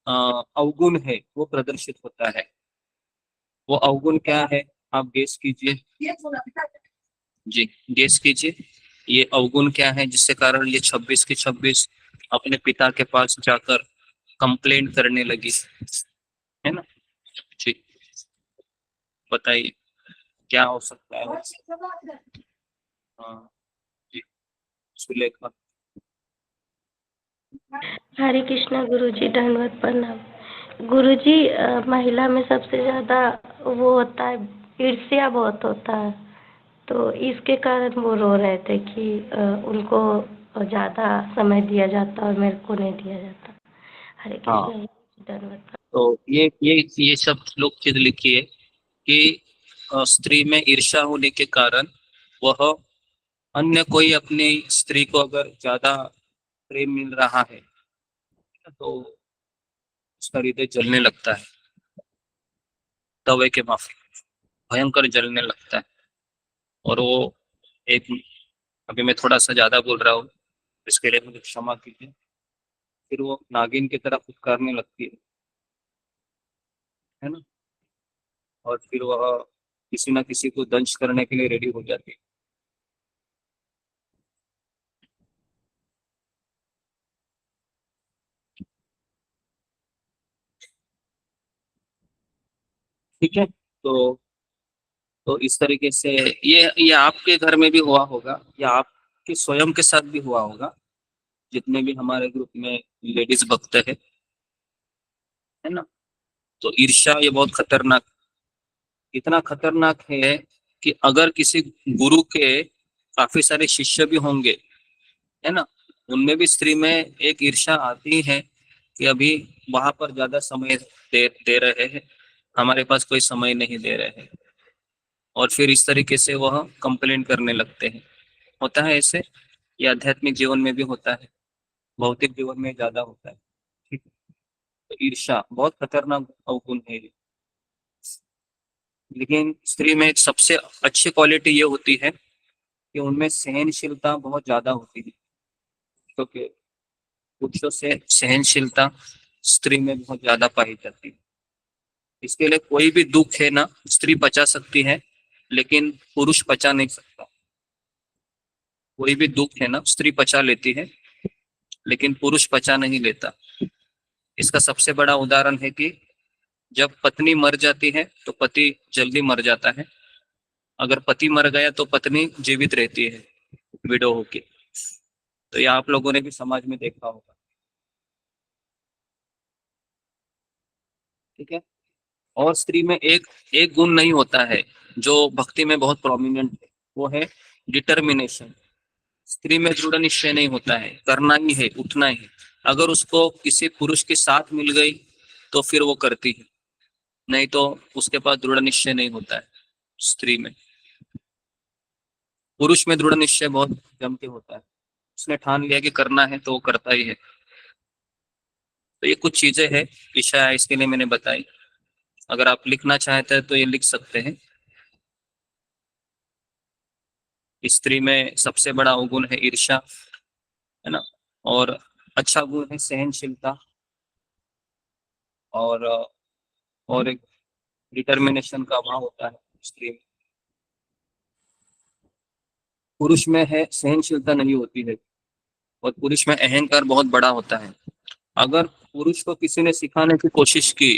अवगुण है वो प्रदर्शित होता है। वो अवगुण क्या है, आप गेस कीजिए जी, गेस कीजिए ये अवगुण क्या है जिसके कारण ये 26 की 26 अपने पिता के पास जाकर कंप्लेंट करने लगी, है ना जी, बताइए क्या हो सकता है। हाँ जी, सुलेखा। हरे कृष्णा गुरुजी, दंडवत प्रणाम। गुरुजी, महिला में सबसे ज्यादा वो होता है, ईर्ष्या बहुत होता है, तो इसके कारण वो रो रहे थे कि उनको ज्यादा समय दिया जाता और मेरे को नहीं दिया जाता। हरे हाँ, कृष्णा, दंडवत प्रणाम। तो ये सब लोग चीज लिखी है कि स्त्री में ईर्ष्या होने के कारण वह अन्य कोई अपनी स्त्री को अगर ज्यादा प्रेम मिल रहा है तो उसका हृदय जलने लगता है, तवे के माफी भयंकर जलने लगता है। और वो एक, अभी मैं थोड़ा सा ज्यादा बोल रहा हूँ, इसके लिए मुझे क्षमा कीजिए। फिर वो नागिन की तरह फुटकारने लगती है ना, और फिर वह किसी ना किसी को दंश करने के लिए रेडी हो जाती है। ठीक है, तो इस तरीके से ये आपके घर में भी हुआ होगा या आपके स्वयं के साथ भी हुआ होगा, जितने भी हमारे ग्रुप में लेडीज भक्त है ना। तो ईर्ष्या ये बहुत खतरनाक, इतना खतरनाक है कि अगर किसी गुरु के काफी सारे शिष्य भी होंगे, है ना, उनमें भी स्त्री में एक ईर्ष्या आती है कि अभी वहां पर ज्यादा समय दे रहे हैं, हमारे पास कोई समय नहीं दे रहे हैं, और फिर इस तरीके से वह कंप्लेंट करने लगते हैं। होता है ऐसे, ये आध्यात्मिक जीवन में भी होता है, भौतिक जीवन में ज्यादा होता है। ठीक है? तो ईर्ष्या बहुत खतरनाक अवगुण है ये। लेकिन स्त्री में एक सबसे अच्छी क्वालिटी ये होती है कि उनमें सहनशीलता बहुत ज्यादा होती है, क्योंकि पुरुषों से सहनशीलता स्त्री में बहुत ज्यादा पाई जाती है। इसके लिए कोई भी दुख है ना, स्त्री पचा सकती है लेकिन पुरुष पचा नहीं सकता। कोई भी दुख है ना, स्त्री पचा लेती है लेकिन पुरुष पचा नहीं लेता। इसका सबसे बड़ा उदाहरण है कि जब पत्नी मर जाती है तो पति जल्दी मर जाता है, अगर पति मर गया तो पत्नी जीवित रहती है विडो होके। तो ये आप लोगों ने भी समाज में देखा होगा। ठीक है, और स्त्री में एक गुण नहीं होता है जो भक्ति में बहुत प्रोमिनेंट है, वो है डिटर्मिनेशन। स्त्री में दृढ़ निश्चय नहीं होता है, करना ही है, उठना ही। अगर उसको किसी पुरुष के साथ मिल गई तो फिर वो करती है, नहीं तो उसके पास दृढ़ निश्चय नहीं होता है स्त्री में। पुरुष में दृढ़ निश्चय बहुत जम के होता है, उसने ठान लिया कि करना है तो वो करता ही है। तो ये कुछ चीजें हैं, विषय है, इसके लिए मैंने बताई। अगर आप लिखना चाहते हैं तो ये लिख सकते हैं। स्त्री में सबसे बड़ा अवगुण है ईर्ष्या, है ना, और अच्छा गुण है सहनशीलता, और एक डिटर्मिनेशन का अभाव होता है स्त्री में। पुरुष में है सहनशीलता नहीं होती है, और पुरुष में अहंकार बहुत बड़ा होता है। अगर पुरुष को किसी ने सिखाने की कोशिश की,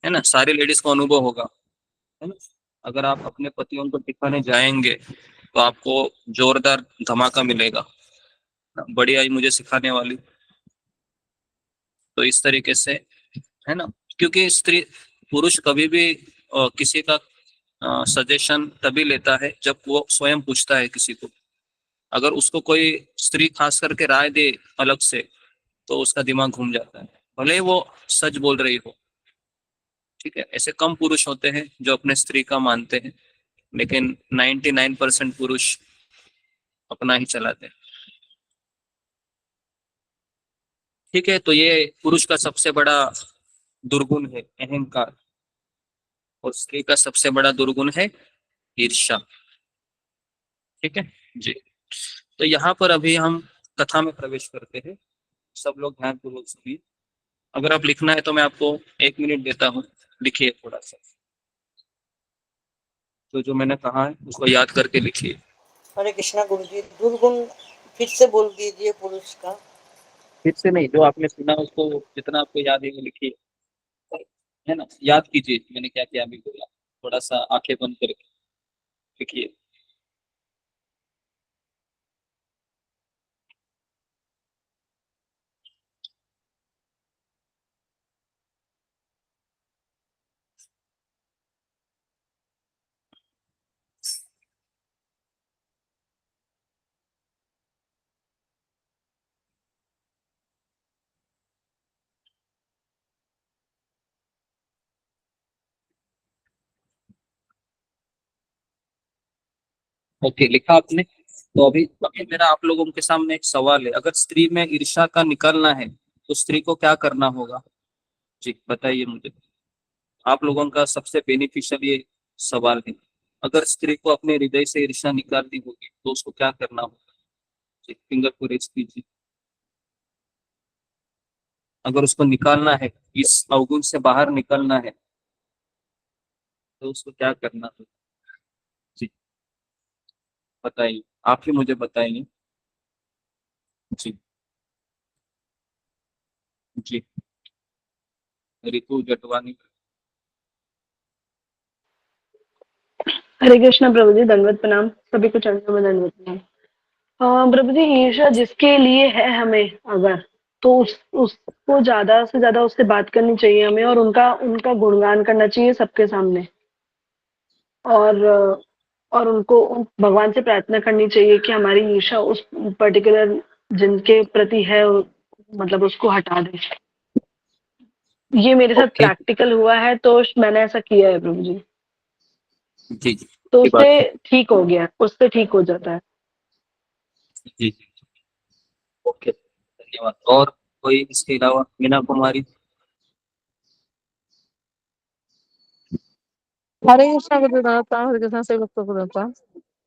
है ना, सारी लेडीज को अनुभव होगा, है ना, अगर आप अपने पतियों को सिखाने जाएंगे तो आपको जोरदार धमाका मिलेगा, बड़ी आई मुझे सिखाने वाली। तो इस तरीके से, है ना, क्योंकि स्त्री पुरुष कभी भी किसी का सजेशन तभी लेता है जब वो स्वयं पूछता है किसी को। अगर उसको कोई स्त्री खास करके राय दे अलग से तो उसका दिमाग घूम जाता है, भले ही वो सच बोल रही हो। ठीक है, ऐसे कम पुरुष होते हैं जो अपने स्त्री का मानते हैं, लेकिन 99% पुरुष अपना ही चलाते हैं। ठीक है, तो ये पुरुष का सबसे बड़ा दुर्गुण है अहंकार, और स्त्री का सबसे बड़ा दुर्गुण है ईर्ष्या। ठीक है जी। तो यहाँ पर अभी हम कथा में प्रवेश करते हैं, सब लोग ध्यानपूर्वक सुनिए। अगर आप लिखना है तो मैं आपको 1 मिनट देता हूँ, लिखिए थोड़ा सा, तो जो मैंने कहा है उसको याद करके लिखिए। हरे कृष्णा गुरुजी, दुर्गुण फिर से बोल दीजिए पुरुष का। फिर से नहीं, जो आपने सुना उसको जितना आपको याद है वो लिखिए, है ना, याद कीजिए मैंने क्या क्या अभी बोला, थोड़ा सा आंखें बंद करके लिखिए। ओके, लिखा आपने? तो अभी मेरा आप लोगों के सामने एक सवाल है, अगर स्त्री में ईर्ष्या का निकलना है तो स्त्री को क्या करना होगा? जी बताइए मुझे, आप लोगों का सबसे बेनिफिशियल ये सवाल है। अगर स्त्री को अपने हृदय से ईर्ष्या निकालनी होगी तो उसको क्या करना होगा? जी फिंगर को रेज कीजिए। अगर उसको निकालना है, इस अवगुण से बाहर निकलना है, तो उसको क्या करना होगा? जी बताइए, आप ही मुझे बताइए। जी जी, रितु जटवानी। हरे कृष्णा प्रभु जी, दंडवत प्रणाम, सभी को चरणों में दंडवत प्रणाम। प्रभु जी, ईर्ष्या जिसके लिए है हमें, अगर तो उसको ज्यादा से ज्यादा उससे बात करनी चाहिए हमें, और उनका उनका गुणगान करना चाहिए सबके सामने, और उनको भगवान से प्रार्थना करनी चाहिए कि हमारी ईर्ष्या उस पर्टिकुलर जिनके प्रति है मतलब उसको हटा दे। ये मेरे साथ ओके प्रैक्टिकल हुआ है, तो मैंने ऐसा किया है प्रभु जी, जी जी, तो की बात उससे है। ठीक हो गया, उससे ठीक हो जाता है। जी जी, ओके धन्यवाद। और कोई इसके अलावा? मीना कुमारी। हरे कृष्णा गुरुदेव, हरे कृष्णा से भक्तों को देवता।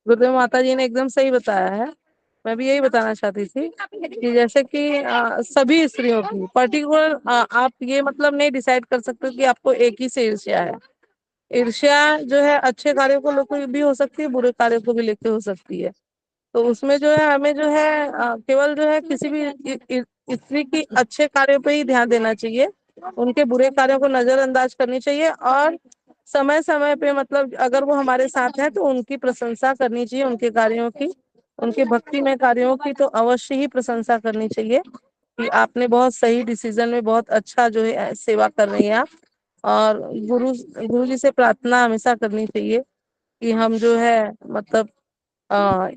गुरुदेव माता जी ने एकदम सही बताया है। मैं भी यही बताना चाहती थी कि जैसे कि सभी स्त्रियों की पर्टिकुलर आप ये मतलब नहीं डिसाइड कर सकते कि आपको एक ही से ईर्ष्या है। ईर्ष्या जो है अच्छे कार्यों को लेकर भी हो सकती है, बुरे कार्यों को भी लेकर हो सकती है। तो उसमें जो है हमें जो है केवल जो है किसी भी स्त्री की अच्छे कार्यों पे ही ध्यान देना चाहिए, उनके बुरे कार्यों को नजरअंदाज करनी चाहिए, और समय समय पे मतलब अगर वो हमारे साथ है तो उनकी प्रशंसा करनी चाहिए, उनके कार्यों की, उनके भक्ति में कार्यों की तो अवश्य ही प्रशंसा करनी चाहिए कि आपने बहुत सही डिसीजन में बहुत अच्छा जो है सेवा कर रही हैं आप। और गुरु जी से प्रार्थना हमेशा करनी चाहिए कि हम जो है मतलब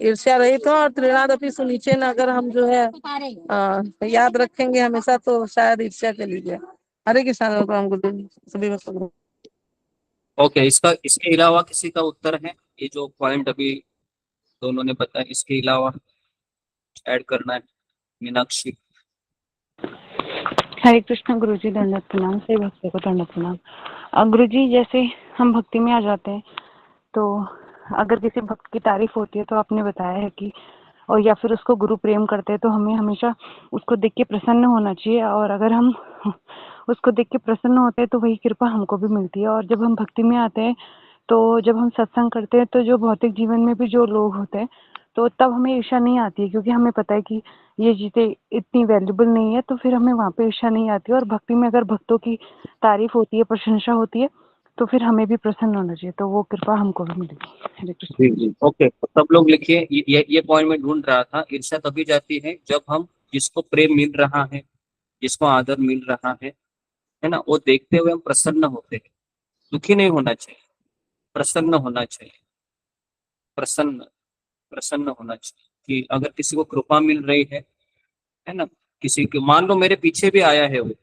ईर्ष्या रहित हो, और त्रिनादपि सुनिचेन अगर हम जो है याद रखेंगे हमेशा, तो शायद ईर्ष्या चली जाए। हरे कृष्णा राम गुरु सभी भक्तों को। ओके, इसका इसके अलावा किसी का उत्तर है? ये जो पॉइंट अभी दोनों ने बताया, इसके अलावा ऐड करना है? मीनाक्षी। हरे कृष्ण गुरु जी, दंडवत प्रणाम, सभी भक्तों को दंडवत प्रणाम। गुरु जी, जैसे हम भक्ति में आ जाते हैं तो अगर किसी भक्त की तारीफ होती है तो आपने बताया है कि, और या फिर उसको गुरु प्रेम करते हैं तो हमें हमेशा उसको देख के प्रसन्न होना चाहिए, और अगर हम उसको देख के प्रसन्न होते हैं तो वही कृपा हमको भी मिलती है। और जब हम भक्ति में आते हैं तो जब हम सत्संग करते हैं तो जो भौतिक जीवन में भी जो लोग होते हैं तो तब हमें ईर्ष्या नहीं आती है, क्योंकि हमें पता है कि ये चीजें इतनी वैल्यूबल नहीं है, तो फिर हमें वहाँ पे ईर्ष्या नहीं आती है। और भक्ति में अगर भक्तों की तारीफ होती है, प्रशंसा होती है, तो फिर हमें भी प्रसन्न होना चाहिए, तो वो कृपा हमको भी मिलेगी। हरे कृष्ण। जी जी, ओके, तो सब लोग लिखिए। ये पॉइंट मैं ढूंढ रहा था। ईर्ष्या तभी जाती है जब हम जिसको प्रेम मिल रहा है, जिसको आदर मिल रहा है ना, वो देखते हुए हम प्रसन्न होते हैं। दुखी नहीं होना चाहिए, प्रसन्न होना चाहिए, प्रसन्न प्रसन्न होना चाहिए। कि अगर किसी को कृपा मिल रही है ना, किसी के मान लो मेरे पीछे भी आया है, वो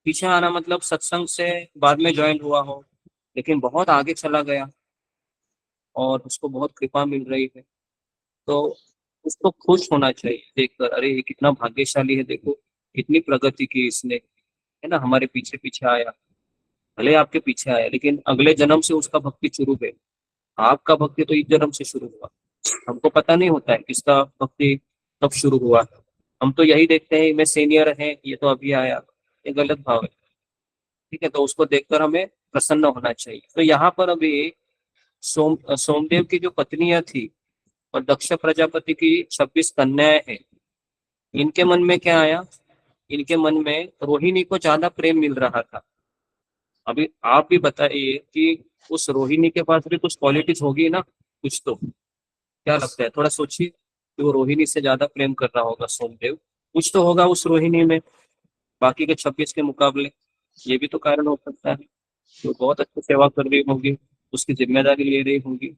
पीछे आना मतलब सत्संग से बाद में ज्वाइन हुआ हो, लेकिन बहुत आगे चला गया और उसको बहुत कृपा मिल रही है, तो उसको खुश होना चाहिए देखकर, अरे ये कितना भाग्यशाली है, देखो कितनी प्रगति की इसने, है ना, हमारे पीछे पीछे आया। भले आपके पीछे आया लेकिन अगले जन्म से उसका भक्ति शुरू है, आपका भक्ति तो इस जन्म से शुरू हुआ। हमको पता नहीं होता है किसका भक्ति कब शुरू हुआ। हम तो यही देखते हैं मैं सीनियर है, ये तो अभी आया, ये गलत भाव है। ठीक है, तो उसको देखकर हमें प्रसन्न होना चाहिए। तो यहाँ पर अभी सोमदेव की जो पत्नियां थी और दक्ष प्रजापति की 26 कन्याएं हैं, इनके मन में क्या आया? इनके मन में रोहिणी को ज्यादा प्रेम मिल रहा था। अभी आप भी बताइए कि उस रोहिणी के पास भी कुछ क्वालिटीज होगी ना, कुछ तो। क्या लगता है, थोड़ा सोचिए कि वो रोहिणी से ज्यादा प्रेम कर रहा होगा सोमदेव, कुछ तो होगा उस रोहिणी में बाकी के 26 के मुकाबले। ये भी तो कारण हो सकता है। वो बहुत अच्छी सेवा कर रही होगी, उसकी जिम्मेदारी ले रही होगी,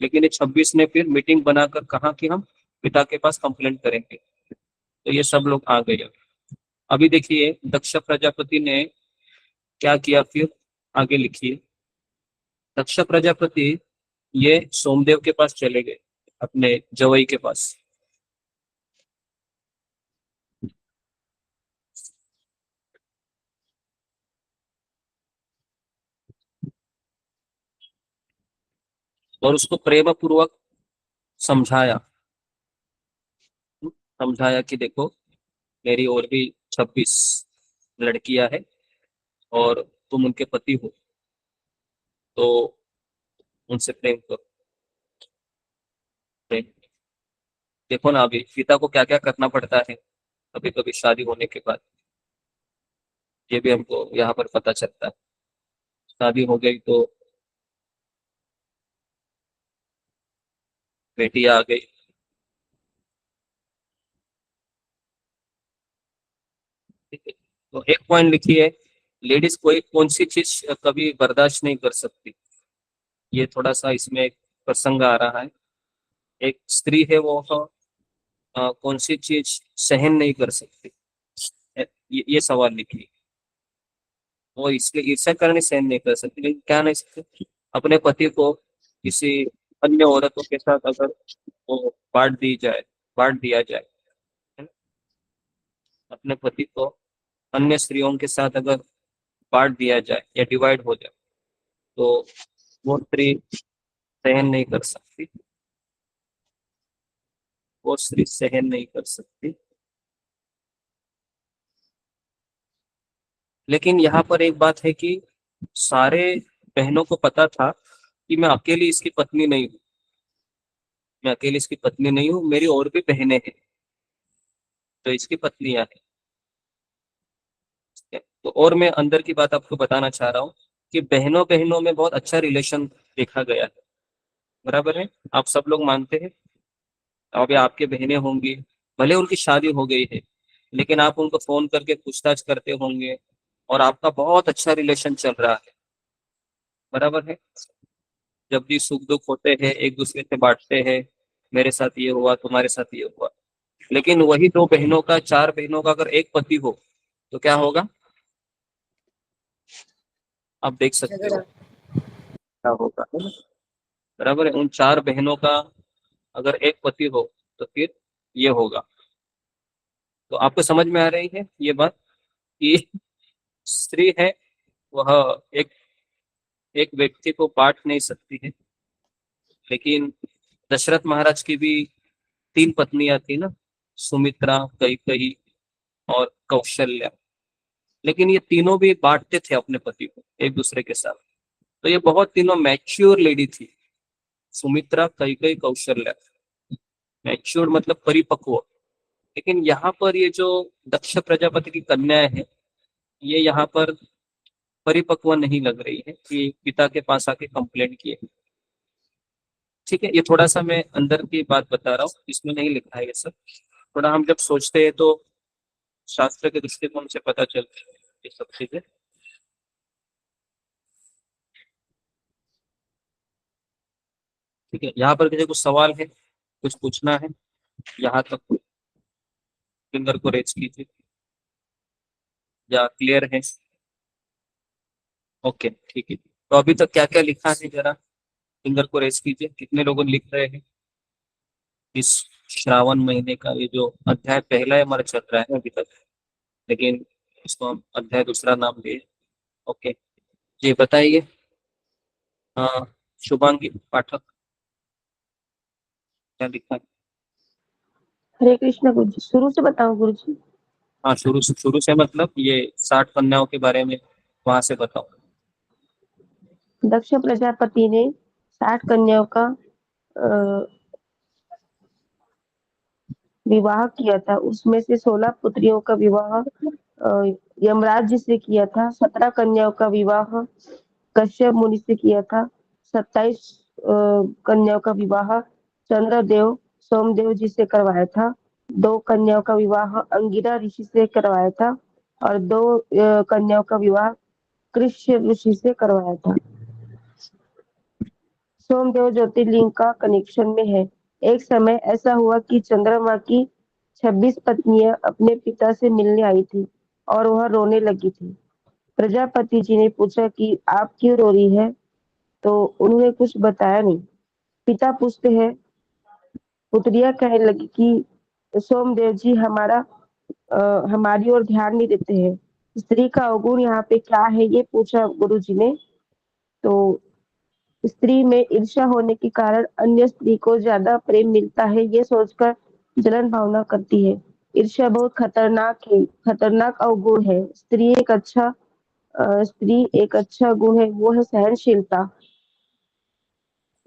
लेकिन ये 26 ने फिर मीटिंग बनाकर कहा कि हम पिता के पास कंप्लेंट करेंगे। तो ये सब लोग आ गए। अभी देखिए दक्ष प्रजापति ने क्या किया, फिर आगे लिखिए। दक्ष प्रजापति ये सोमदेव के पास चले गए, अपने जवई के पास। और उसको प्रेम पूर्वक समझाया, समझाया कि देखो मेरी और भी 26 लड़कियां हैं और तुम उनके पति हो, तो उनसे प्रेम करो। प्रेम, देखो ना अभी पिता को क्या क्या करना पड़ता है कभी कभी शादी होने के बाद, ये भी हमको यहाँ पर पता चलता है। शादी हो गई तो बेटी आ गई, ठीक है। तो एक पॉइंट लिखिए, लेडीज कोई कौन सी चीज कभी बर्दाश्त नहीं कर सकती। ये थोड़ा सा इसमें एक प्रसंग आ रहा है। एक स्त्री है वो कौन सी चीज सहन नहीं कर सकती, ये सवाल लिखिए। वो इसलिए ईर्ष्या करने सहन नहीं कर सकती, लेकिन क्या नहीं सकते, अपने पति को किसी अन्य औरतों के साथ अगर वो बांट दिया जाए, है ना? अपने पति को अन्य स्त्रियों के साथ अगर बांट दिया जाए या डिवाइड हो जाए, तो वो स्त्री सहन नहीं कर सकती, वो स्त्री सहन नहीं कर सकती। लेकिन यहाँ पर एक बात है कि सारे बहनों को पता था कि मैं अकेली इसकी पत्नी नहीं हूँ, मैं अकेली इसकी पत्नी नहीं हूँ, मेरी और भी बहनें हैं तो इसकी पत्नियां हैं। तो और मैं अंदर की बात आपको बताना चाह रहा हूँ कि बहनों बहनों में बहुत अच्छा रिलेशन देखा गया है, बराबर है, आप सब लोग मानते हैं। अभी आपके बहनें होंगी, भले उनकी शादी हो गई है, लेकिन आप उनको फोन करके पूछताछ करते होंगे और आपका बहुत अच्छा रिलेशन चल रहा है, बराबर है। जब भी सुख दुख होते हैं एक दूसरे से बांटते हैं, मेरे साथ ये हुआ, तुम्हारे साथ ये हुआ। लेकिन वही दो बहनों का, चार बहनों का अगर एक पति हो तो क्या होगा, आप देख सकते हो क्या होगा, है ना? बराबर है। उन चार बहनों का अगर एक पति हो तो फिर ये होगा। तो आपको समझ में आ रही है ये बात कि स्त्री है वह एक एक व्यक्ति को बांट नहीं सकती है। लेकिन दशरथ महाराज की भी 3 पत्नियां थी ना, सुमित्रा, कैकेयी और कौशल्या। लेकिन ये तीनों भी बांटते थे अपने पति को एक दूसरे के साथ। तो ये बहुत तीनों मैच्योर लेडी थी, सुमित्रा, कैकेयी, कौशल्या। मैच्योर मतलब परिपक्व। लेकिन यहाँ पर ये जो दक्ष प्रजापति की कन्याएं हैं, ये यहाँ पर परिपक्व नहीं लग रही है कि पिता के पास आके कंप्लेंट किए। ठीक है, ये थोड़ा सा मैं अंदर की बात बता रहा हूँ, इसमें नहीं लिखा है ये सब। थोड़ा हम जब सोचते हैं तो शास्त्र के दृष्टिकोण से पता चलती है ये सब चीजें। ठीक है, यहाँ पर किसी कुछ सवाल है, कुछ पूछना है, यहाँ तक फिंगर को रेज कीजिए या क्लियर है। ओके ठीक है, तो अभी तक क्या क्या लिखा है जरा फिंगर को रेज कीजिए, कितने लोगों लिख रहे हैं इस श्रावण महीने का ये जो अध्याय पहला है हमारा चल रहा है अभी तक, लेकिन इसको हम अध्याय दूसरा नाम दिए। ओके जी बताइए। हाँ शुभांगी पाठक क्या लिखा है? हरे कृष्णा गुरु जी, शुरू से बताओ गुरु जी। हाँ शुरू से मतलब ये 60 कन्याओं के बारे में वहां से बताओ। दक्ष प्रजापति ने 60 कन्याओं का अ, विवाह किया था। उसमें से 16 पुत्रियों का विवाह यमराज जी से किया था। 17 कन्याओं का विवाह कश्यप मुनि से किया था। 27 कन्याओं का विवाह चंद्रदेव सोमदेव जी से करवाया था। 2 कन्याओं का विवाह अंगिरा ऋषि से करवाया था और 2 कन्याओं का विवाह कृष्ण ऋषि से करवाया था। सोमदेव ज्योतिर्लिंग का कनेक्शन में है। एक समय ऐसा हुआ कि चंद्रमा की 26 पत्नियां अपने पिता से मिलने आई थी और वह रोने लगी थी। प्रजापति जी ने पूछा कि आप क्यों रो रही है, तो उन्होंने कुछ बताया नहीं। पिता पूछते हैं, पुत्रियां कहने लगी कि सोमदेव जी हमारी ओर ध्यान नहीं देते हैं। स्त्री का अवगुण यहाँ पे क्या है, ये पूछा गुरु जी ने। तो स्त्री में ईर्ष्या होने के कारण अन्य स्त्री को ज्यादा प्रेम मिलता है, ये सोचकर जलन भावना करती है। ईर्ष्या बहुत खतरनाक अवगुण है। स्त्री एक अच्छा गुण है, वो है सहनशीलता।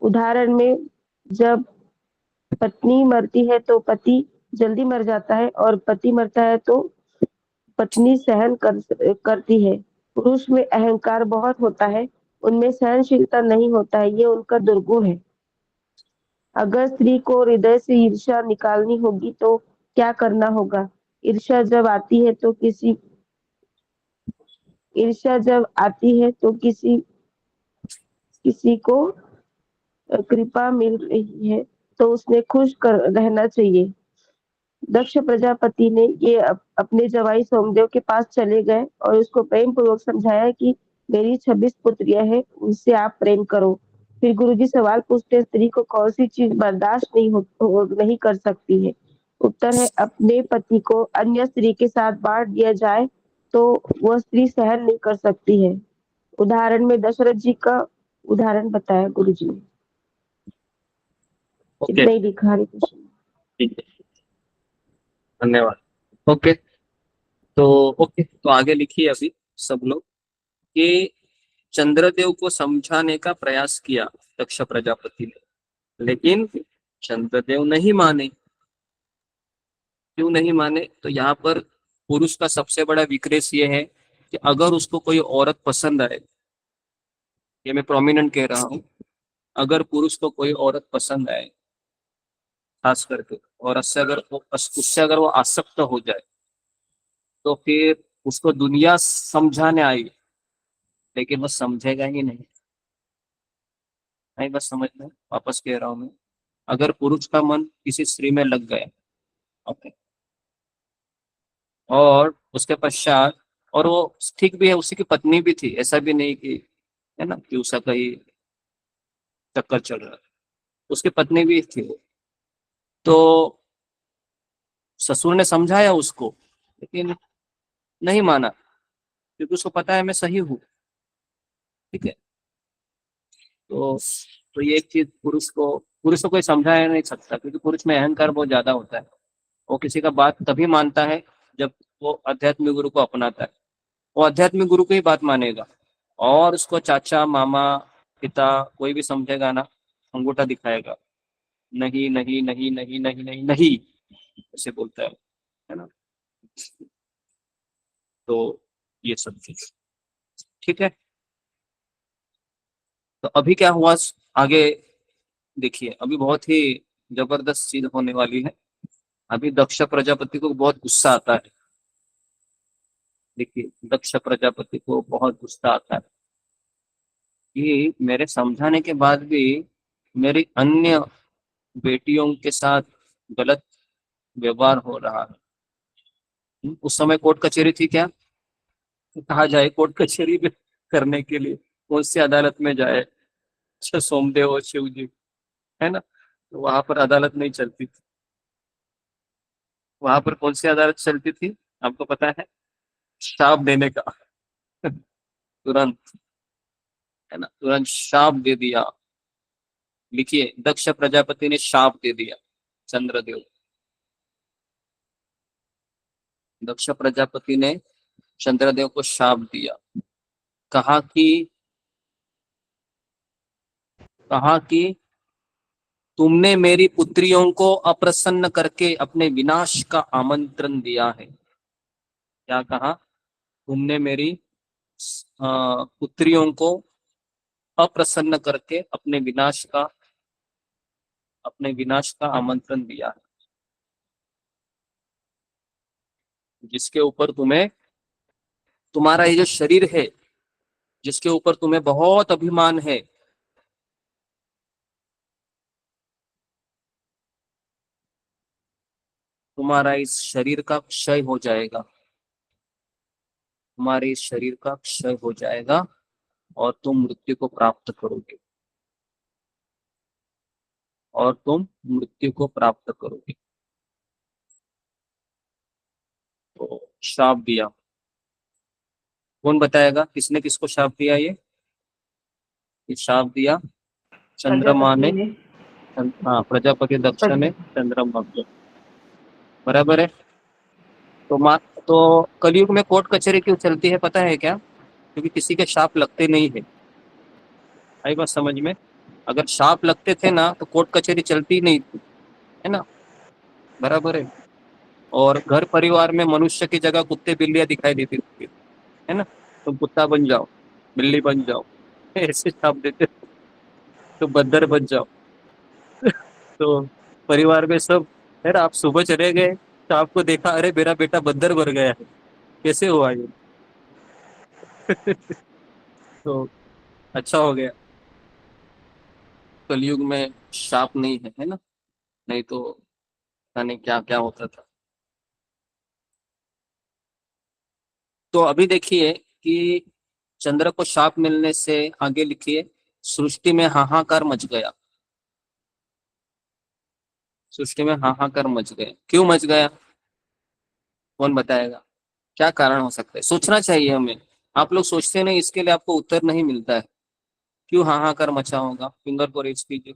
उदाहरण में जब पत्नी मरती है तो पति जल्दी मर जाता है और पति मरता है तो पत्नी करती है। पुरुष में अहंकार बहुत होता है, उनमें सहनशीलता नहीं होता है, ये उनका दुर्गुण है। अगर स्त्री को हृदय से ईर्ष्या निकालनी होगी तो क्या करना होगा? ईर्ष्या जब आती है तो किसी को कृपा मिल रही है तो उसने खुश कर रहना चाहिए। दक्ष प्रजापति ने ये अपने जवाई सोमदेव के पास चले गए और उसको प्रेम पूर्वक समझाया कि मेरी 26 पुत्रियां हैं, उनसे आप प्रेम करो। फिर गुरुजी सवाल पूछते, स्त्री को कौन सी चीज बर्दाश्त नहीं कर सकती है? उत्तर है, अपने पति को अन्य स्त्री के साथ बांट दिया जाए तो वह स्त्री सहन नहीं कर सकती है। उदाहरण में दशरथ जी का उदाहरण बताया गुरुजी ने। ओके इतना ही लिखा। हरे कृष्ण। ठीक है धन्यवाद। ओके तो आगे लिखिए अभी सब लोग कि चंद्रदेव को समझाने का प्रयास किया दक्ष प्रजापति ने, लेकिन चंद्रदेव नहीं माने। क्यों नहीं माने? तो यहाँ पर पुरुष का सबसे बड़ा विक्रेस ये है कि अगर उसको कोई औरत पसंद आए, ये मैं प्रोमिनेंट कह रहा हूँ, अगर पुरुष को कोई औरत पसंद आए खास करके, और उससे अगर वो आसक्त हो जाए तो फिर उसको दुनिया समझाने आई, लेकिन वो समझेगा ही नहीं। नहीं बस समझना, वापस कह रहा हूँ मैं, अगर पुरुष का मन किसी स्त्री में लग गया, ओके, और उसके पश्चात, और वो ठीक भी है, उसी की पत्नी भी थी, ऐसा भी नहीं कि है ना कि उसका कहीं चक्कर चल रहा है, उसकी पत्नी भी थी वो, तो ससुर ने समझाया उसको, लेकिन नहीं माना, क्योंकि उसको पता है मैं सही हूँ। ठीक है, तो ये एक चीज पुरुष को कोई समझाया नहीं सकता, क्योंकि पुरुष में अहंकार बहुत ज्यादा होता है। वो किसी का बात तभी मानता है जब वो आध्यात्मिक गुरु को अपनाता है। वो आध्यात्मिक गुरु की ही बात मानेगा, और उसको चाचा मामा पिता कोई भी समझेगा ना, अंगूठा दिखाएगा, नहीं नहीं नहीं नहीं नहीं नहीं नहीं, ऐसे बोलता है ना। तो ये सब चीज ठीक है। तो अभी क्या हुआ आगे देखिए, अभी बहुत ही जबरदस्त चीज होने वाली है। अभी दक्ष प्रजापति को बहुत गुस्सा आता है। देखिए दक्ष प्रजापति को बहुत गुस्सा आता है कि मेरे समझाने के बाद भी मेरी अन्य बेटियों के साथ गलत व्यवहार हो रहा है। उस समय कोर्ट कचहरी थी क्या? कहा जाए कोर्ट कचहरी में करने के लिए, कौन सी अदालत में जाए? अच्छा सोमदेव और शिव जी, है ना, तो वहां पर अदालत नहीं चलती थी। वहां पर कौन सी अदालत चलती थी आपको पता है? शाप देने का। तुरंत, है ना, तुरंत शाप दे दिया। लिखिए, दक्ष प्रजापति ने शाप दे दिया चंद्रदेव। दक्ष प्रजापति ने चंद्रदेव को शाप दिया। कहा कि तुमने मेरी पुत्रियों को अप्रसन्न करके अपने विनाश का आमंत्रण दिया है। क्या कहा? तुमने मेरी पुत्रियों को अप्रसन्न करके अपने विनाश का आमंत्रण दिया है, जिसके ऊपर तुम्हारा ये जो शरीर है, जिसके ऊपर तुम्हें बहुत अभिमान है, तुम्हारा इस शरीर का क्षय हो जाएगा। तुम्हारे इस शरीर का क्षय हो जाएगा और तुम मृत्यु को प्राप्त करोगे। तो श्राप दिया। कौन बताएगा किसने किसको श्राप दिया? ये श्राप दिया चंद्रमा ने, हाँ, प्रजापति दक्ष ने चंद्रमा को। बराबर है। तो कलयुग में कोर्ट कचहरी क्यों चलती है पता है क्या? क्योंकि किसी के शाप लगते नहीं है। आई बात समझ में? अगर शाप लगते थे ना तो कोर्ट कचहरी चलती नहीं थी, है ना? बराबर है। और घर परिवार में मनुष्य की जगह कुत्ते बिल्लियां दिखाई देती थी, है ना? तुम कुत्ता बन जाओ, बिल्ली बन जाओ, ऐसे शाप देते तो बद्दर बन जाओ। तो परिवार में सब, है ना, आप सुबह चले गए तो आपको देखा, अरे मेरा बेटा बद्दर बन गया है, कैसे हुआ ये? तो अच्छा हो गया कलयुग में शाप नहीं है ना? नहीं तो पता नहीं क्या क्या होता था। तो अभी देखिए कि चंद्र को शाप मिलने से आगे लिखिए, सृष्टि में हाहाकार मच गया। सृष्टि में हाहाकार मच गया। क्यों मच गया? कौन बताएगा? क्या कारण हो सकता है? सोचना चाहिए हमें। आप लोग सोचते नहीं, इसके लिए आपको उत्तर नहीं मिलता है। क्यों हाहाकार मचा होगा? फिंगर को रेज कीजिए।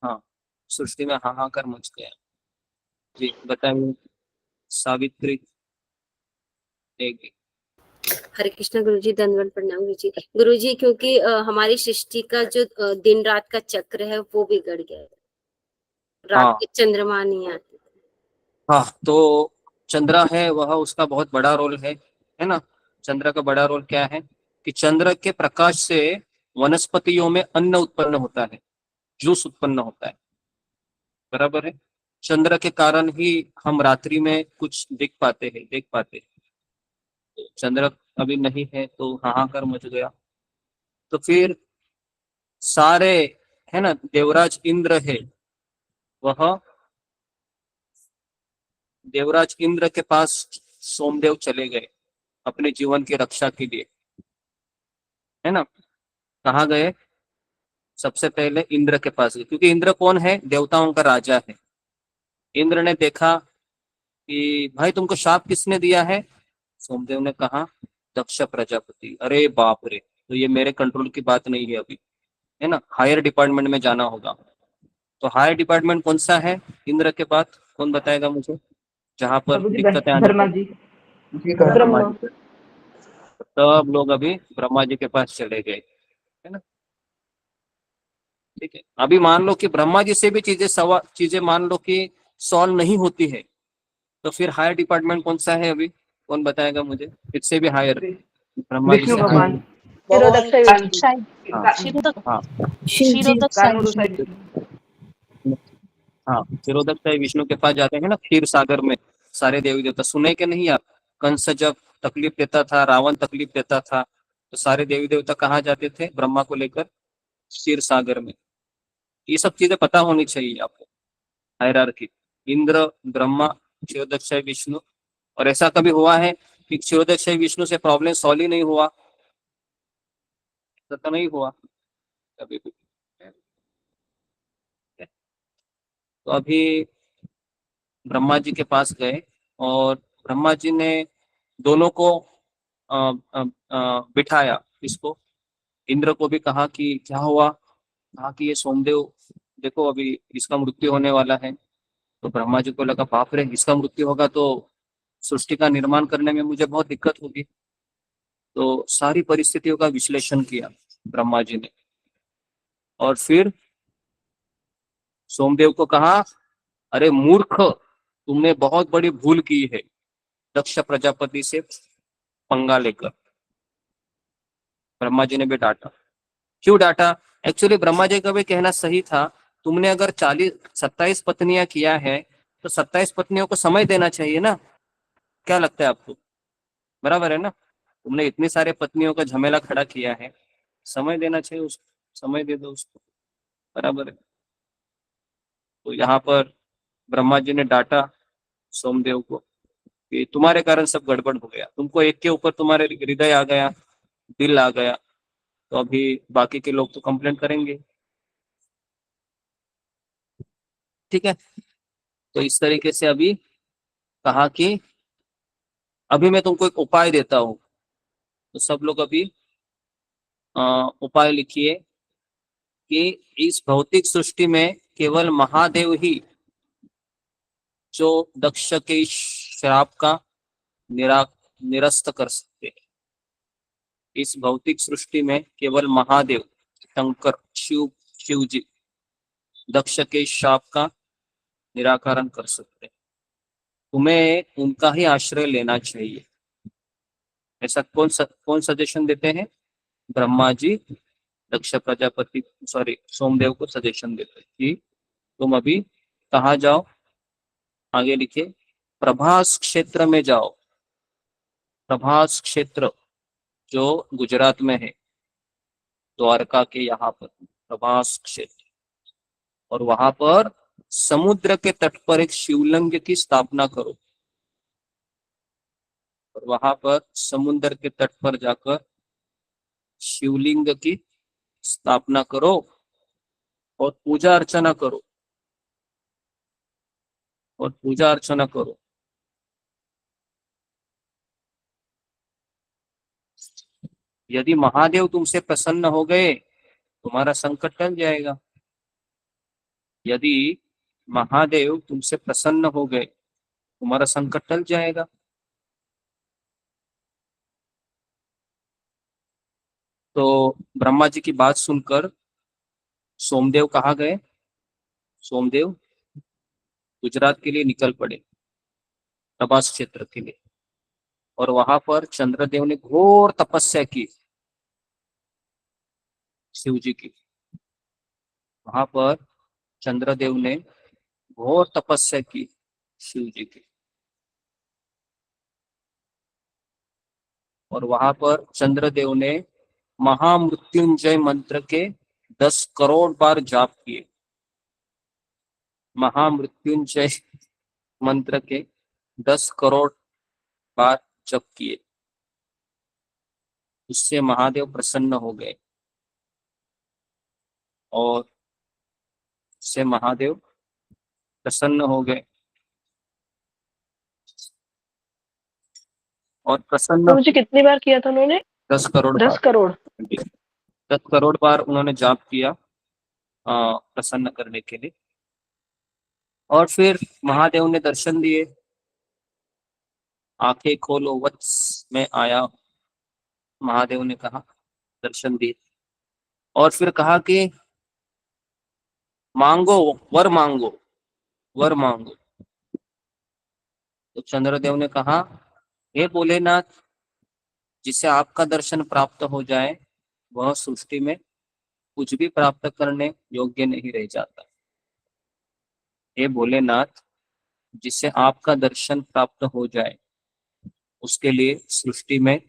हाँ, सृष्टि में हाहाकार मच गया। जी बताइए सावित्री। एक हरे कृष्णा गुरुजी, दंडवत प्रणाम गुरुजी। गुरुजी क्योंकि हमारी सृष्टि का जो दिन रात का चक्र है वो बिगड़ गया है। रात हाँ के चंद्रमा नहीं आते। हाँ, तो चंद्र है वह, उसका बहुत बड़ा रोल है ना? चंद्र का बड़ा रोल क्या है कि चंद्र के प्रकाश से वनस्पतियों में अन्न उत्पन्न होता है, जूस उत्पन्न होता है। बराबर है। चंद्र के कारण ही हम रात्रि में कुछ देख पाते हैं। तो चंद्र अभी नहीं है तो हाहाकार मच गया। तो फिर सारे, है ना, देवराज इंद्र है वह, देवराज इंद्र के पास सोमदेव चले गए अपने जीवन की रक्षा के लिए, है ना? कहाँ गए? सबसे पहले इंद्र के पास गए, क्योंकि इंद्र कौन है? देवताओं का राजा है। इंद्र ने देखा कि भाई तुमको शाप किसने दिया है? सोमदेव ने कहा दक्ष प्रजापति। अरे बाप रे, तो ये मेरे कंट्रोल की बात नहीं है अभी, है ना? हायर डिपार्टमेंट में जाना होगा। तो हायर डिपार्टमेंट कौन सा है इंद्र के बाद? कौन बताएगा मुझे? जहां पर दिक्कतें आने ब्रह्मा जी। ब्रह्मा जी। सब लोग अभी ब्रह्मा जी के पास चले गए, है ना? ठीक है। अभी मान लो कि ब्रह्मा जी से भी चीजें मान लो कि सॉल्व नहीं होती है, तो फिर हायर डिपार्टमेंट कौन सा है अभी? कौन बताएगा मुझे? इससे भी हायर, ब्रह्मा जी विष्णु से भगवान। हाँ क्षीरोदक हाँ, क्षीरोदक साई विष्णु के पास जाते हैं ना, क्षीर सागर में सारे देवी देवता। सुने के नहीं आप? कंस जब तकलीफ देता था, रावण तकलीफ देता था, तो सारे देवी देवता कहाँ जाते थे? ब्रह्मा को लेकर क्षीर सागर में। ये सब चीजें पता होनी चाहिए आपको, हायरार्की। इंद्र, ब्रह्मा, क्षीरोदक विष्णु। और ऐसा कभी हुआ है कि क्षीरोदक विष्णु से प्रॉब्लम सॉल्व ही नहीं हुआ? ऐसा तो नहीं हुआ कभी भी। तो अभी ब्रह्मा जी के पास गए और ब्रह्मा जी ने दोनों को बिठाया। इसको इंद्र को भी कहा कि क्या हुआ, कहा कि ये सोमदेव देखो अभी इसका मृत्यु होने वाला है। तो ब्रह्मा जी को लगा बाप रे, इसका मृत्यु होगा तो सृष्टि का निर्माण करने में मुझे बहुत दिक्कत होगी। तो सारी परिस्थितियों का विश्लेषण किया ब्रह्मा जी ने और फिर सोमदेव को कहा, अरे मूर्ख, तुमने बहुत बड़ी भूल की है दक्ष प्रजापति से पंगा लेकर। ब्रह्मा जी ने भी डांटा। क्यों डांटा? एक्चुअली ब्रह्मा जी का भी कहना सही था, तुमने अगर 27 पत्नियां किया है तो 27 पत्नियों को समय देना चाहिए ना। क्या लगता है आपको? बराबर है ना? तुमने इतनी सारे पत्नियों का झमेला खड़ा किया है, समय देना चाहिए उसको, समय दे दो उसको। बराबर है। तो यहाँ पर ब्रह्मा जी ने डांटा सोमदेव को कि तुम्हारे कारण सब गड़बड़ हो गया, तुमको एक के ऊपर तुम्हारे हृदय आ गया, दिल आ गया, तो अभी बाकी के लोग तो कंप्लेंट करेंगे। ठीक है, तो इस तरीके से अभी कहा कि अभी मैं तुमको एक उपाय देता हूं। तो सब लोग अभी उपाय लिखिए कि इस भौतिक सृष्टि में केवल महादेव ही जो दक्ष के श्राप का निरस्त कर सकते हैं। इस भौतिक सृष्टि में केवल महादेव, शंकर, शिव जी दक्ष के शाप का निराकरण कर सकते हैं। तुम्हें उनका ही आश्रय लेना चाहिए। ऐसा कौन सजेशन देते हैं? ब्रह्मा जी दक्ष प्रजापति सोमदेव को सजेशन देते हैं कि तुम अभी कहाँ जाओ, आगे लिखे, प्रभास क्षेत्र में जाओ। प्रभास क्षेत्र जो गुजरात में है, द्वारका के यहाँ पर प्रभास क्षेत्र, और वहां पर समुद्र के तट पर एक शिवलिंग की स्थापना करो। और वहां पर समुद्र के तट पर जाकर शिवलिंग की स्थापना करो और पूजा अर्चना करो, और पूजा अर्चना करो। यदि महादेव तुमसे प्रसन्न हो गए, तुम्हारा संकट टल जाएगा। यदि महादेव तुमसे प्रसन्न हो गए, तुम्हारा संकट टल जाएगा। तो ब्रह्मा जी की बात सुनकर सोमदेव कहाँ गए? सोमदेव गुजरात के लिए निकल पड़े, प्रभास क्षेत्र के लिए। और वहां पर चंद्रदेव ने घोर तपस्या की शिव जी की। वहां पर चंद्रदेव ने घोर तपस्या की शिव जी की। और वहां पर चंद्रदेव ने महामृत्युंजय मंत्र के 10 करोड़ बार जाप किए। महामृत्युंजय मंत्र के 10 करोड़ बार जप किए। उससे महादेव प्रसन्न हो गए और उससे महादेव प्रसन्न हो गए और प्रसन्न। तो मुझे कितनी बार किया था उन्होंने? 10 करोड़ 10 करोड़। 10 करोड़ बार उन्होंने जाप किया प्रसन्न करने के लिए। और फिर महादेव ने दर्शन दिए, आंखें खोलो वत्स में आया, महादेव ने कहा, दर्शन दिए। और फिर कहा कि मांगो, वर मांगो, वर मांगो। तो चंद्रदेव ने कहा, हे भोलेनाथ, जिसे आपका दर्शन प्राप्त हो जाए वह सृष्टि में कुछ भी प्राप्त करने योग्य नहीं रह जाता। हे भोलेनाथ, जिसे आपका दर्शन प्राप्त हो जाए उसके लिए सृष्टि में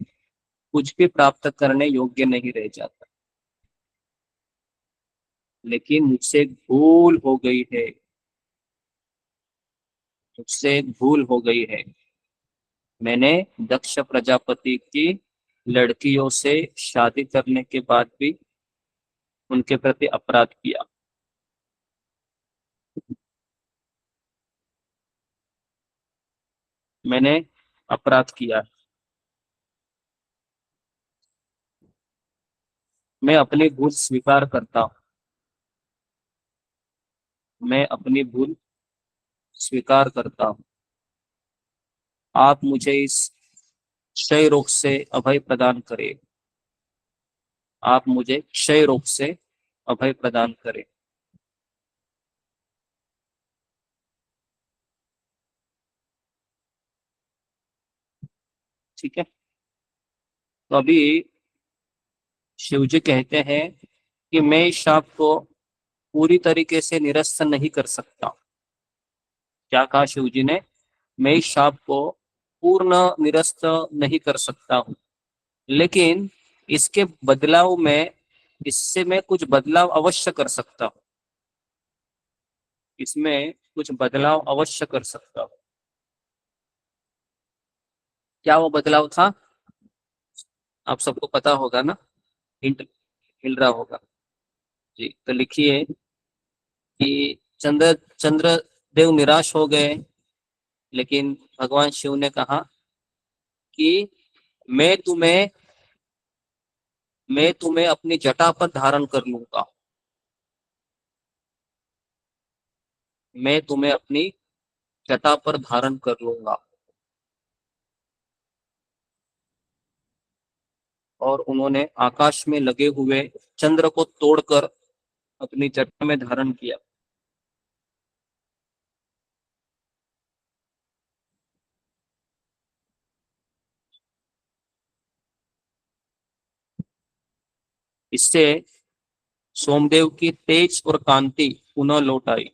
कुछ भी प्राप्त करने योग्य नहीं रह जाता। लेकिन मुझसे एक भूल हो गई है, मुझसे एक भूल हो गई है। मैंने दक्ष प्रजापति की लड़कियों से शादी करने के बाद भी उनके प्रति अपराध किया। मैंने अपराध किया। मैं अपनी भूल स्वीकार करता हूँ। मैं अपनी भूल स्वीकार करता हूँ। आप मुझे इस क्षय रोग से अभय प्रदान करें। आप मुझे क्षय रोग से अभय प्रदान करें। ठीक है। तो अभी शिव जी कहते हैं कि मैं इस शाप को पूरी तरीके से निरस्त नहीं कर सकता। क्या कहा शिव जी ने? मैं इस शाप को पूर्ण निरस्त नहीं कर सकता हूँ, लेकिन इसके बदलाव में, इससे मैं कुछ बदलाव अवश्य कर सकता हूँ। इसमें कुछ बदलाव अवश्य कर सकता हूँ। क्या वो बदलाव था? आप सबको पता होगा ना, हिंट मिल रहा होगा जी। तो लिखिए कि चंद्रदेव निराश हो गए, लेकिन भगवान शिव ने कहा कि मैं तुम्हें मैं तुम्हें अपनी जटा पर धारण कर लूंगा। मैं तुम्हें अपनी जटा पर धारण कर लूंगा। और उन्होंने आकाश में लगे हुए चंद्र को तोड़कर अपनी जटा में धारण किया। इससे सोमदेव की तेज और कांति पुनः लौट आई।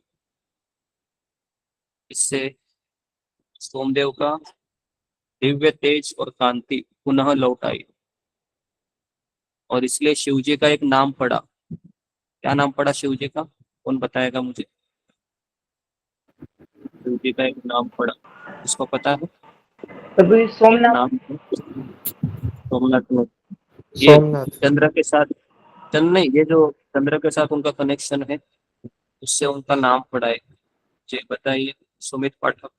इससे सोमदेव का दिव्य तेज और कांति पुनः लौट आई। और इसलिए शिव जी का एक नाम पड़ा। क्या नाम पड़ा शिव जी का? कौन बताएगा मुझे? शिव जी का एक नाम पड़ा, इसको पता है? प्रभु सोमनाथ। नाम सोमनाथ में। ये सोमनाथ। चंद्र के साथ, चंद्र नहीं, ये जो चंद्र के साथ उनका कनेक्शन है, उससे उनका नाम पड़ा है। जी बताइए सुमित पाठक।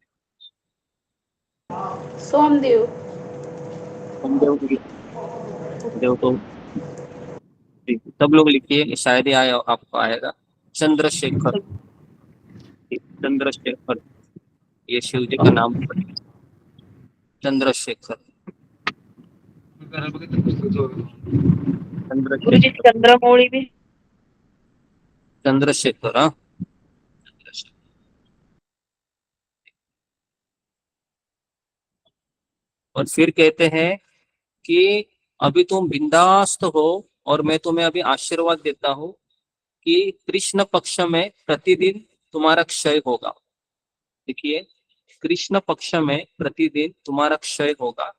सोमदेव। सोमदेव सोमदेव तो जी, सब लोग लिखिए, शायद ही आया आपको आएगा। चंद्रशेखर। चंद्रशेखर, ये शिव जी का नाम पड़ा। चंद्रशेखर। गुरुजी चंद्रशेखर। चंद्रमौली भी। चंद्रशेखर, हाँ। और फिर कहते हैं कि अभी तुम बिंदास्त हो, और मैं तुम्हें अभी आशीर्वाद देता हूँ कि कृष्ण पक्ष में प्रतिदिन तुम्हारा क्षय होगा। देखिए, कृष्ण पक्ष में प्रतिदिन तुम्हारा क्षय होगा,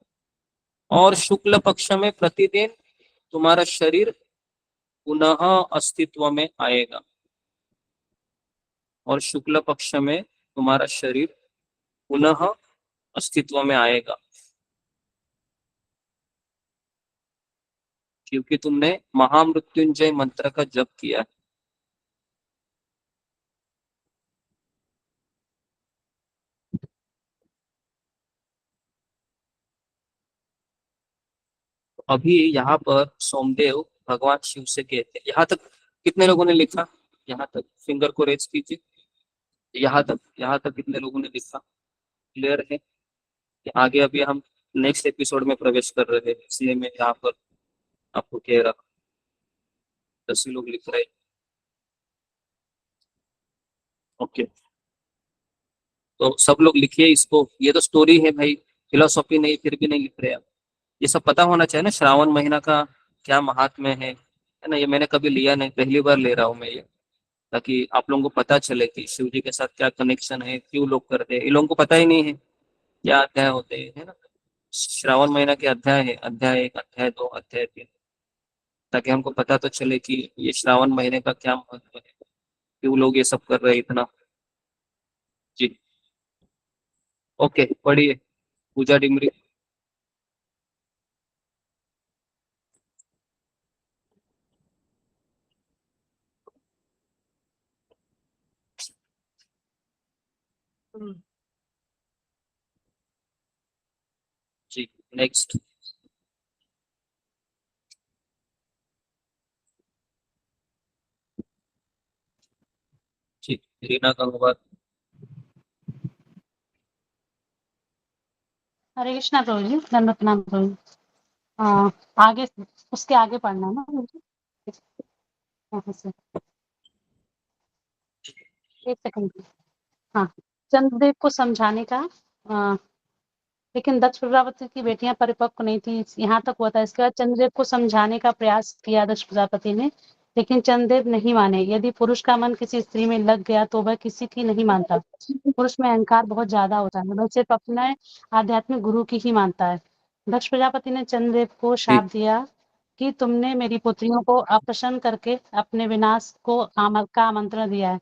और शुक्ल पक्ष में प्रतिदिन तुम्हारा शरीर पुनः अस्तित्व में आएगा। और शुक्ल पक्ष में तुम्हारा शरीर पुनः अस्तित्व में आएगा, क्योंकि तुमने महामृत्युंजय मंत्र का जप किया है। अभी यहाँ पर सोमदेव भगवान शिव से कहते हैं, यहाँ तक कितने लोगों ने लिखा? यहाँ तक फिंगर को रेज कीजिए। यहाँ तक कितने लोगों ने लिखा? क्लियर है? कि आगे अभी हम नेक्स्ट एपिसोड में प्रवेश कर रहे हैं, इसलिए मैं यहाँ पर आपको कह रहा हूँ। 10 लोग लिख रहे हैं। ओके, तो सब लोग लिखिए इसको। ये तो स्टोरी है भाई, फिलोसॉफी नहीं, फिर भी नहीं लिख रहे आप। ये सब पता होना चाहिए ना, श्रावण महीना का क्या महात्म्य है ना? ये मैंने कभी लिया नहीं, पहली बार ले रहा हूँ मैं ये, ताकि आप लोगों को पता चले कि शिव जी के साथ क्या कनेक्शन है, क्यों लोग करते हैं। इन लोगों को पता ही नहीं है क्या अध्याय होते हैं, है ना? श्रावण महीना के अध्याय है, अध्याय 1, अध्याय 2, अध्याय 3, ताकि हमको पता तो चले कि ये श्रावण महीने का क्या महत्व है, क्यों लोग ये सब कर रहे हैं इतना। जी ओके, पढ़िए पूजा डिमरी। नेक्स्ट। ठीक, रीना गंगवार। हरे कृष्णा प्रभु जी, दंडवत प्रणाम प्रभु जी। आगे उसके आगे पढ़ना है ना मुझे? यहाँ से एक सेकंड। हाँ, चंद्रदेव को समझाने का अ, लेकिन दक्ष प्रजापति की बेटियां परिपक्व नहीं थी, यहाँ तक हुआ था। इसके बाद चंद्रदेव को समझाने का प्रयास किया दक्ष प्रजापति ने, लेकिन चंद्रदेव नहीं माने। यदि पुरुष का मन किसी स्त्री में लग गया तो वह किसी की नहीं मानता। पुरुष में अहंकार बहुत ज्यादा होता है, वह सिर्फ अपने आध्यात्मिक गुरु की ही मानता है। दक्ष प्रजापति ने चंद्रदेव को शाप दिया कि तुमने मेरी पुत्रियों को अप्रसन्न करके अपने विनाश को का आमंत्रण दिया है।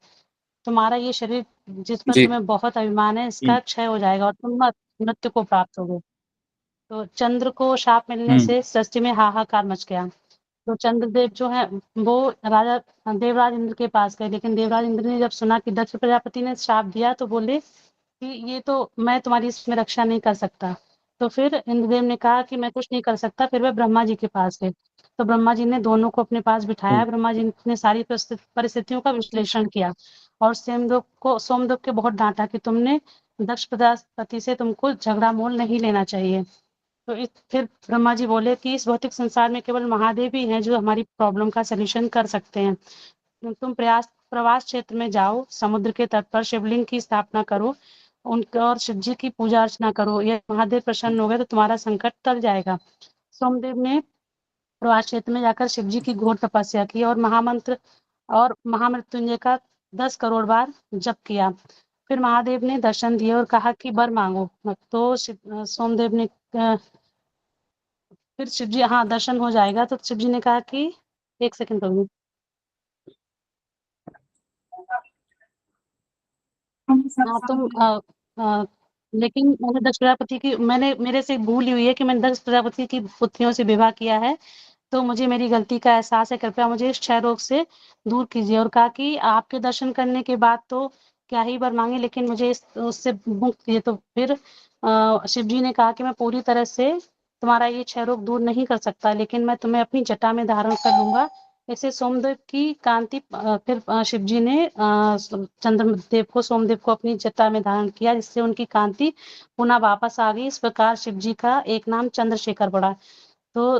तुम्हारा ये शरीर जिस पर जी। तुम्हें बहुत अभिमान है, इसका क्षय हो जाएगा और तुम मृत्यु को प्राप्त होगे। तो चंद्र को शाप मिलने से सृष्टि में हाहाकार मच गया। तो चंद्रदेव जो है वो राजा देवराज इंद्र के पास गए, लेकिन देवराज इंद्र ने जब सुना कि दक्ष प्रजापति ने शाप दिया तो बोले कि ये तो मैं तुम्हारी इसमें रक्षा नहीं कर सकता। तो फिर इंद्रदेव ने कहा कि मैं कुछ नहीं कर सकता। फिर वह ब्रह्मा जी के पास गए, तो ब्रह्मा जी ने दोनों को अपने पास बिठाया। ब्रह्मा जी ने सारी परिस्थितियों का विश्लेषण किया और सोमदेव के बहुत डांटा कि तुमने दक्ष प्रजापति से तुमको झगड़ा मोल नहीं लेना चाहिए। तो फिर ब्रह्मा जी बोले कि इस भौतिक संसार में केवल महादेव ही हैं जो हमारी प्रॉब्लम का सलूशन कर सकते हैं। तुम प्रवास क्षेत्र में जाओ, समुद्र के तट पर शिवलिंग की स्थापना करो, उनका और शिव जी की पूजा अर्चना करो। यह महादेव प्रसन्न हो गए तो तुम्हारा संकट टल जाएगा। सोमदेव ने प्रवास क्षेत्र में जाकर शिव जी की घोर तपस्या की और महामंत्र और महामृत्युंजय का 10 करोड़ बार जप किया। फिर महादेव ने दर्शन दिए और कहा कि वर मांगो। तो सोमदेव ने फिर शिव जी, हाँ दर्शन हो जाएगा। तो शिव जी ने कहा कि एक सेकंड प्रभु, हाँ तुम लेकिन मैंने दक्ष प्रजापति की मेरे से भूल हुई है कि मैंने दक्ष प्रजापति की पुत्रियों से विवाह किया है, तो मुझे मेरी गलती का एहसास है। कृपया मुझे इस क्षय रोग से दूर कीजिए। और कहा कि आपके दर्शन करने के बाद तो क्या ही वर मांगे, लेकिन मुझे उससे मुक्त कीजिए। तो फिर शिव जी ने कहा कि मैं पूरी तरह से तुम्हारा ये क्षय रोग दूर नहीं कर सकता, लेकिन मैं तुम्हें अपनी जटा में धारण कर लूंगा। ऐसे सोमदेव की कांति फिर शिव जी ने चंद्रदेव को सोमदेव को अपनी जटा में धारण किया, जिससे उनकी कांति पुनः वापस आ गई। इस प्रकार शिव जी का एक नाम चंद्रशेखर पड़ा। तो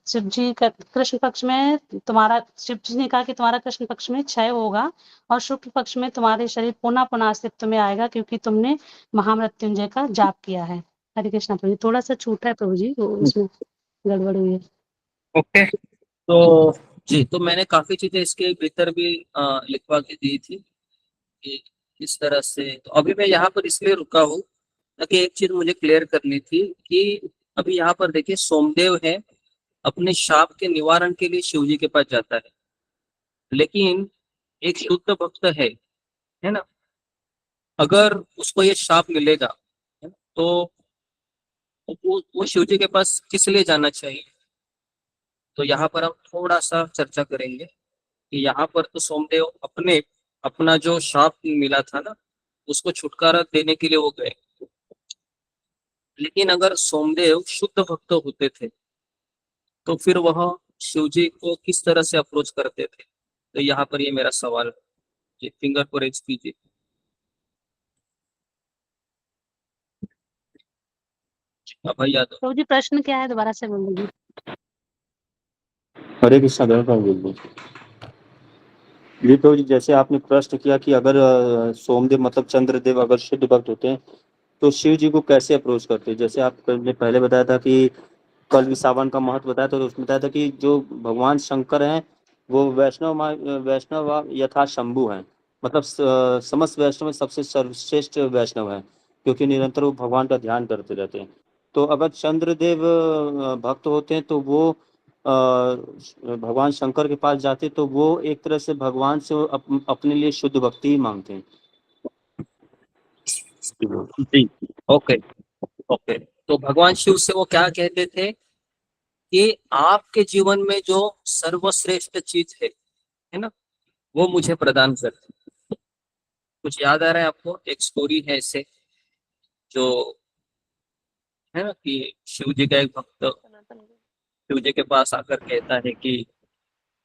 शिव जी का कृष्ण पक्ष में तुम्हारा, शिव जी ने कहा कि तुम्हारा कृष्ण पक्ष में क्षय होगा और शुक्ल पक्ष में तुम्हारे शरीर पुनः पुनः अस्तित्व में आएगा, क्योंकि तुमने महामृत्युंजय का जाप किया है। हरे कृष्णा प्रभु जी। थोड़ा सा छूटा है प्रभु जी, वो उसमें गड़बड़ हुई है। ओके, तो जी, तो मैंने काफी चीजें इसके भीतर भी लिखवा के दी थी कि इस तरह से। तो अभी मैं यहाँ पर इसलिए रुका हूँ ताकि एक चीज मुझे क्लियर करनी थी कि अभी यहाँ पर देखिए सोमदेव है, अपने शाप के निवारण के लिए शिव जी के पास जाता है, लेकिन एक शुद्ध भक्त है ना, अगर उसको ये शाप मिलेगा है ना, तो वो शिव जी के पास किस लिए जाना चाहिए। तो यहाँ पर हम थोड़ा सा चर्चा करेंगे कि यहाँ पर तो सोमदेव अपना जो शाप मिला था ना, उसको छुटकारा देने के लिए वो गए, लेकिन अगर सोमदेव शुद्ध भक्त होते थे तो फिर वह शिव जी को किस तरह से अप्रोच करते थे। तो यहाँ पर ये मेरा सवाल है, जी फिंगर को रेज कीजिए। भाई यादव। प्रभु जी प्रश्न क्या है, दोबारा से बोल दीजिए। हरे कृष्णा बोल जी प्रभु जी, जैसे आपने प्रश्न किया कि अगर सोमदेव मतलब चंद्रदेव अगर शुद्ध भक्त होते हैं तो शिव जी को कैसे अप्रोच करते हैं। जैसे आपने पहले बताया था कि कल विसावन का महत्व बताया था, तो उसमें बताया था कि जो भगवान शंकर हैं वो वैष्णव यथा शंभु हैं, मतलब समस्त वैष्णव में सबसे सर्वश्रेष्ठ वैष्णव है, क्योंकि निरंतर वो भगवान का ध्यान करते रहते हैं। तो अगर चंद्रदेव भक्त होते हैं तो वो भगवान शंकर के पास जाते तो वो एक तरह से भगवान से अपने लिए शुद्ध भक्ति ही मांगते हैं। जी ओके ओके, तो भगवान शिव से वो क्या कहते थे कि आपके जीवन में जो सर्वश्रेष्ठ चीज है ना, वो मुझे प्रदान कर। कुछ याद आ रहा है आपको? एक स्टोरी है इससे, जो है ना, कि शिव जी का एक भक्त शिव जी के पास आकर कहता है कि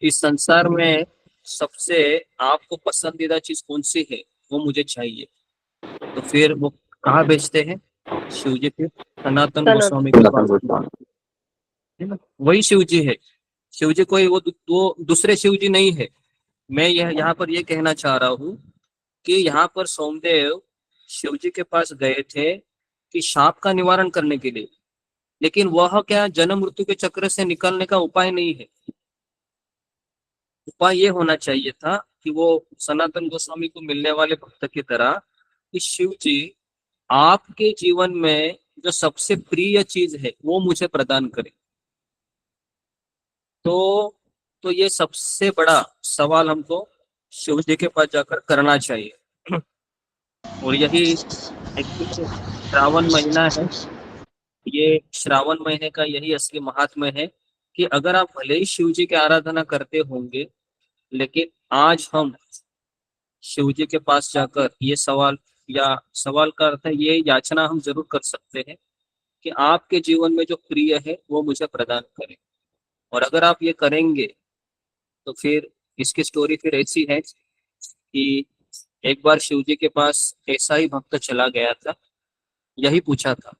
इस संसार में सबसे आपको पसंदीदा चीज कौन सी है, वो मुझे चाहिए। तो फिर वो कहाँ भेजते हैं, शिव जी फिर सनातन गोस्वामी के पास, है ना, वही शिव जी है। शिव जी कोई वो दूसरे शिव जी नहीं है। मैं यहाँ पर ये कहना चाह रहा हूँ कि यहाँ पर सोमदेव शिव जी के पास गए थे कि शाप का निवारण करने के लिए, लेकिन वह क्या जन्म मृत्यु के चक्र से निकलने का उपाय नहीं है। उपाय ये होना चाहिए था कि वो सनातन गोस्वामी को मिलने वाले भक्त की तरह कि शिव जी आपके जीवन में जो सबसे प्रिय चीज है वो मुझे प्रदान करे। तो ये सबसे बड़ा सवाल हमको शिव जी के पास जाकर करना चाहिए। और यही एक्चुअली श्रावण महीना है, ये श्रावण महीने का यही असली महात्म्य है कि अगर आप भले ही शिव जी की आराधना करते होंगे, लेकिन आज हम शिव जी के पास जाकर ये सवाल, या सवाल का अर्थ है ये याचना हम जरूर कर सकते हैं कि आपके जीवन में जो प्रिय है वो मुझे प्रदान करें। और अगर आप ये करेंगे तो फिर इसकी स्टोरी फिर ऐसी है कि एक बार शिव जी के पास ऐसा ही भक्त चला गया था, यही पूछा था।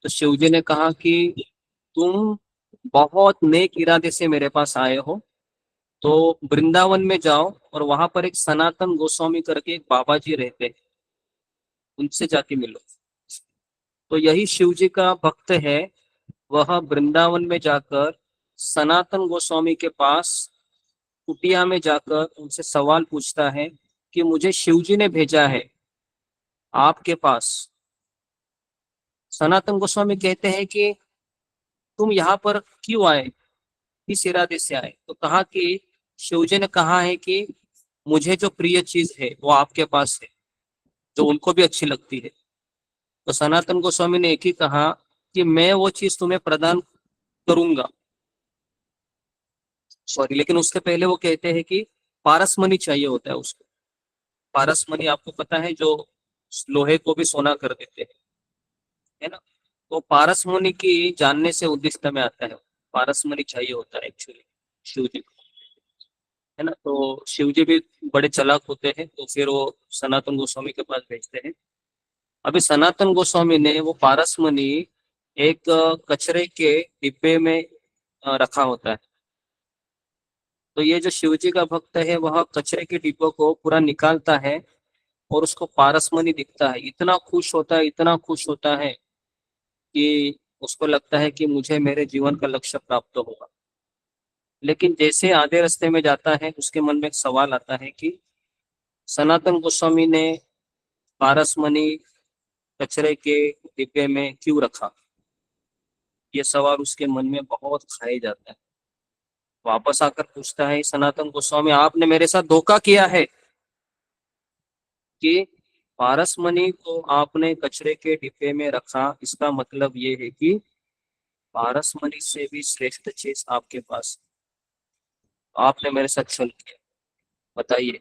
तो शिव जी ने कहा कि तुम बहुत नेक इरादे से मेरे पास आए हो, तो वृंदावन में जाओ और वहां पर एक सनातन गोस्वामी करके एक बाबा जी रहते हैं, उनसे जाके मिलो। तो यही शिव जी का भक्त है, वह वृंदावन में जाकर सनातन गोस्वामी के पास कुटिया में जाकर उनसे सवाल पूछता है कि मुझे शिव जी ने भेजा है आपके पास। सनातन गोस्वामी कहते हैं कि तुम यहाँ पर क्यों आए, किस इरादे से आए। तो कहा कि शिव जी ने कहा है कि मुझे जो प्रिय चीज है वो आपके पास है, जो उनको भी अच्छी लगती है। तो सनातन गोस्वामी ने एक ही कहा कि मैं वो चीज तुम्हें प्रदान करूंगा, सॉरी, लेकिन उसके पहले वो कहते हैं कि पारसमणि चाहिए होता है उसको। पारसमणि आपको पता है, जो लोहे को भी सोना कर देते हैं, है ना। तो पारसमणि की जानने से उद्दिष्ट में आता है, पारसमणि चाहिए होता है एक्चुअली शिव जी को, है ना। तो शिव जी भी बड़े चालाक होते हैं, तो फिर वो सनातन गोस्वामी के पास भेजते हैं। अभी सनातन गोस्वामी ने वो पारसमणि एक कचरे के डिब्बे में रखा होता है। तो ये जो शिव जी का भक्त है वह कचरे के डिब्बों को पूरा निकालता है और उसको पारसमणि दिखता है, इतना खुश होता है, इतना खुश होता है कि उसको लगता है कि मुझे मेरे जीवन का लक्ष्य प्राप्त होगा। लेकिन जैसे आधे रास्ते में जाता है उसके मन में एक सवाल आता है कि सनातन गोस्वामी ने पारसमणि कचरे के डिब्बे में क्यों रखा। ये सवाल उसके मन में बहुत खाए जाता है। वापस आकर पूछता है, सनातन गोस्वामी आपने मेरे साथ धोखा किया है कि पारसमणि को आपने कचरे के डिब्बे में रखा, इसका मतलब ये है कि पारसमणि से भी श्रेष्ठ चीज आपके पास है। आपने मेरे साथ छल किया, बताइए,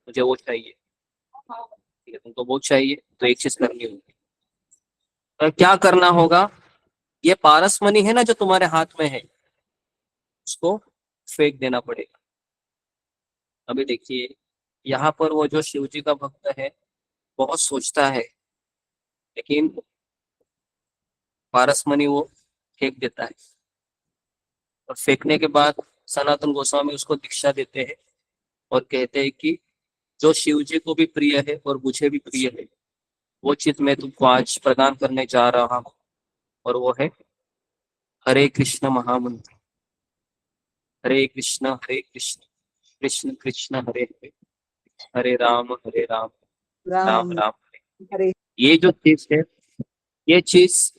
मुझे वो चाहिए। ठीक है, तुमको वो चाहिए तो एक चीज करनी होगी। तो क्या करना होगा, ये पारसमणि है ना जो तुम्हारे हाथ में है, उसको फेंक देना पड़ेगा। अभी देखिए यहाँ पर वो जो शिव जी का भक्त है बहुत सोचता है, लेकिन पारसमणि वो फेंक देता है। और फेंकने के बाद सनातन गोस्वामी उसको दीक्षा देते हैं और कहते हैं कि जो शिव जी को भी प्रिय है और मुझे भी प्रिय है, वो चीज मैं तुमको आज प्रदान करने जा रहा हूँ, और वो है हरे कृष्ण महामंत्र। हरे कृष्ण कृष्ण कृष्ण हरे हरे, हरे राम राम राम राम हरे। ये जो चीज है, ये चीज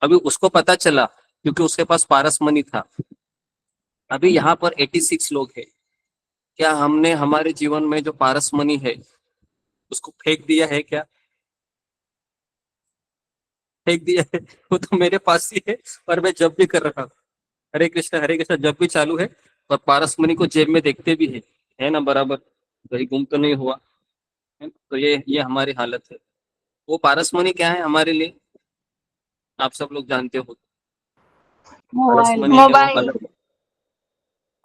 अभी उसको पता चला क्योंकि उसके पास पारसमणि था। अभी यहाँ पर 86 लोग हैं। क्या हमने हमारे जीवन में जो पारसमणि है उसको फेंक दिया है क्या? फेंक दिया है? वो तो मेरे पास ही है और मैं जब भी कर रहा हूँ हरे कृष्ण जब भी चालू है, और पारसमणि को जेब में देखते भी है ना बराबर, कहीं गुम तो नहीं हुआ है? तो ये हमारी हालत है। वो पारसमणि क्या है हमारे लिए? आप सब लोग जानते हो। मोबाइल पारसमणि है वो मोबाइल अलग है।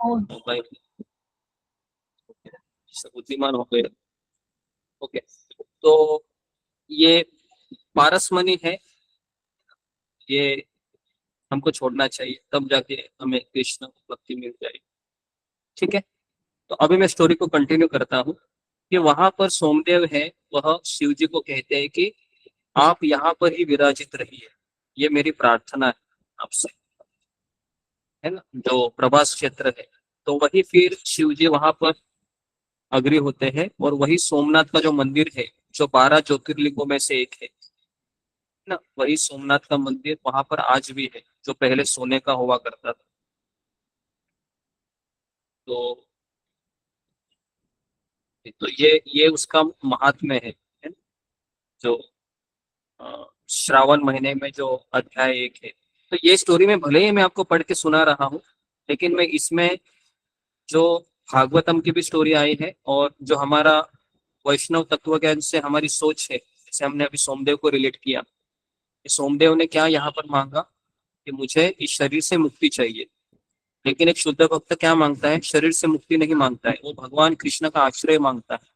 मोबाइल सब बुद्धिमान हो गए। ओके, तो ये पारसमणि है, ये हमको छोड़ना चाहिए, तब जाके हमें कृष्ण भक्ति मिल जाएगी। ठीक है, तो अभी मैं स्टोरी को कंटिन्यू करता हूँ कि वहां पर सोमदेव है, वह शिव जी को कहते हैं कि आप यहाँ पर ही विराजित रहिए, ये मेरी प्रार्थना है आपसे, है ना, जो प्रभास क्षेत्र है। तो वही फिर शिव जी वहां पर अग्री होते हैं, और वही सोमनाथ का जो मंदिर है, जो 12 ज्योतिर्लिंगों में से एक है ना, वही सोमनाथ का मंदिर वहां पर आज भी है, जो पहले सोने का हुआ करता था। तो ये उसका महात्म्य है ना? जो श्रावण महीने में जो अध्याय 1 है। तो ये स्टोरी में भले ही मैं आपको पढ़ के सुना रहा हूँ, लेकिन मैं इसमें जो भागवतम की भी स्टोरी आई है, और जो हमारा वैष्णव तत्व ज्ञान से हमारी सोच है, जैसे हमने अभी सोमदेव को रिलेट किया कि सोमदेव ने क्या यहाँ पर मांगा कि मुझे इस शरीर से मुक्ति चाहिए। लेकिन एक शुद्ध भक्त क्या मांगता है? शरीर से मुक्ति नहीं मांगता है, वो भगवान कृष्ण का आश्रय मांगता है।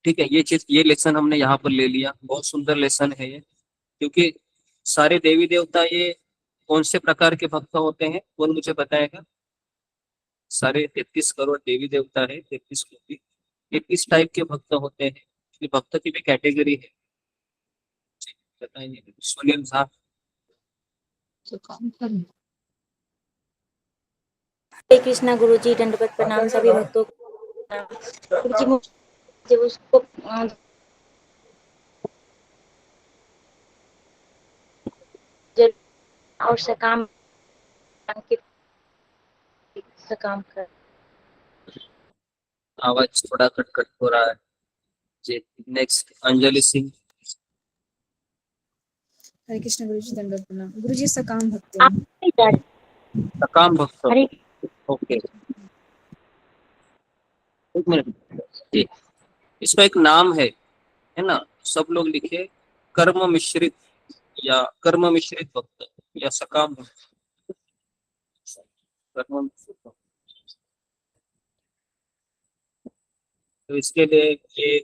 ठीक है, ये चीज, ये लेसन हमने यहाँ पर ले लिया, बहुत सुंदर लेसन है ये। क्योंकि सारे देवी देवता ये कौन से प्रकार के भक्त होते हैं, कौन मुझे बताएगा? सारे 33 करोड़ देवी देवता है, 33 कोटि, 33 टाइप के भक्त होते हैं। इसलिए भक्त की भी कैटेगरी है, बताएंगे सुनील झा। हरे कृष्णा गुरु जी, दंडवत प्रणाम सभी भक्तों को। गुरु जी मुझे उसको और सकाम कर। आवाज थोड़ा कट कट हो रहा है जी। नेक्स्ट अंजलि सिंह। हरे कृष्ण गुरु जी, दंडवत प्रणाम। गुरु जी सकाम भक्त। सकाम भक्त, ओके, एक मिनट जी। इसका एक नाम है ना, सब लोग लिखे कर्म मिश्रित या कर्म मिश्रित भक्त या सकाम भक्त। कर्म मिश्रित भक्त। तो इसके लिए ये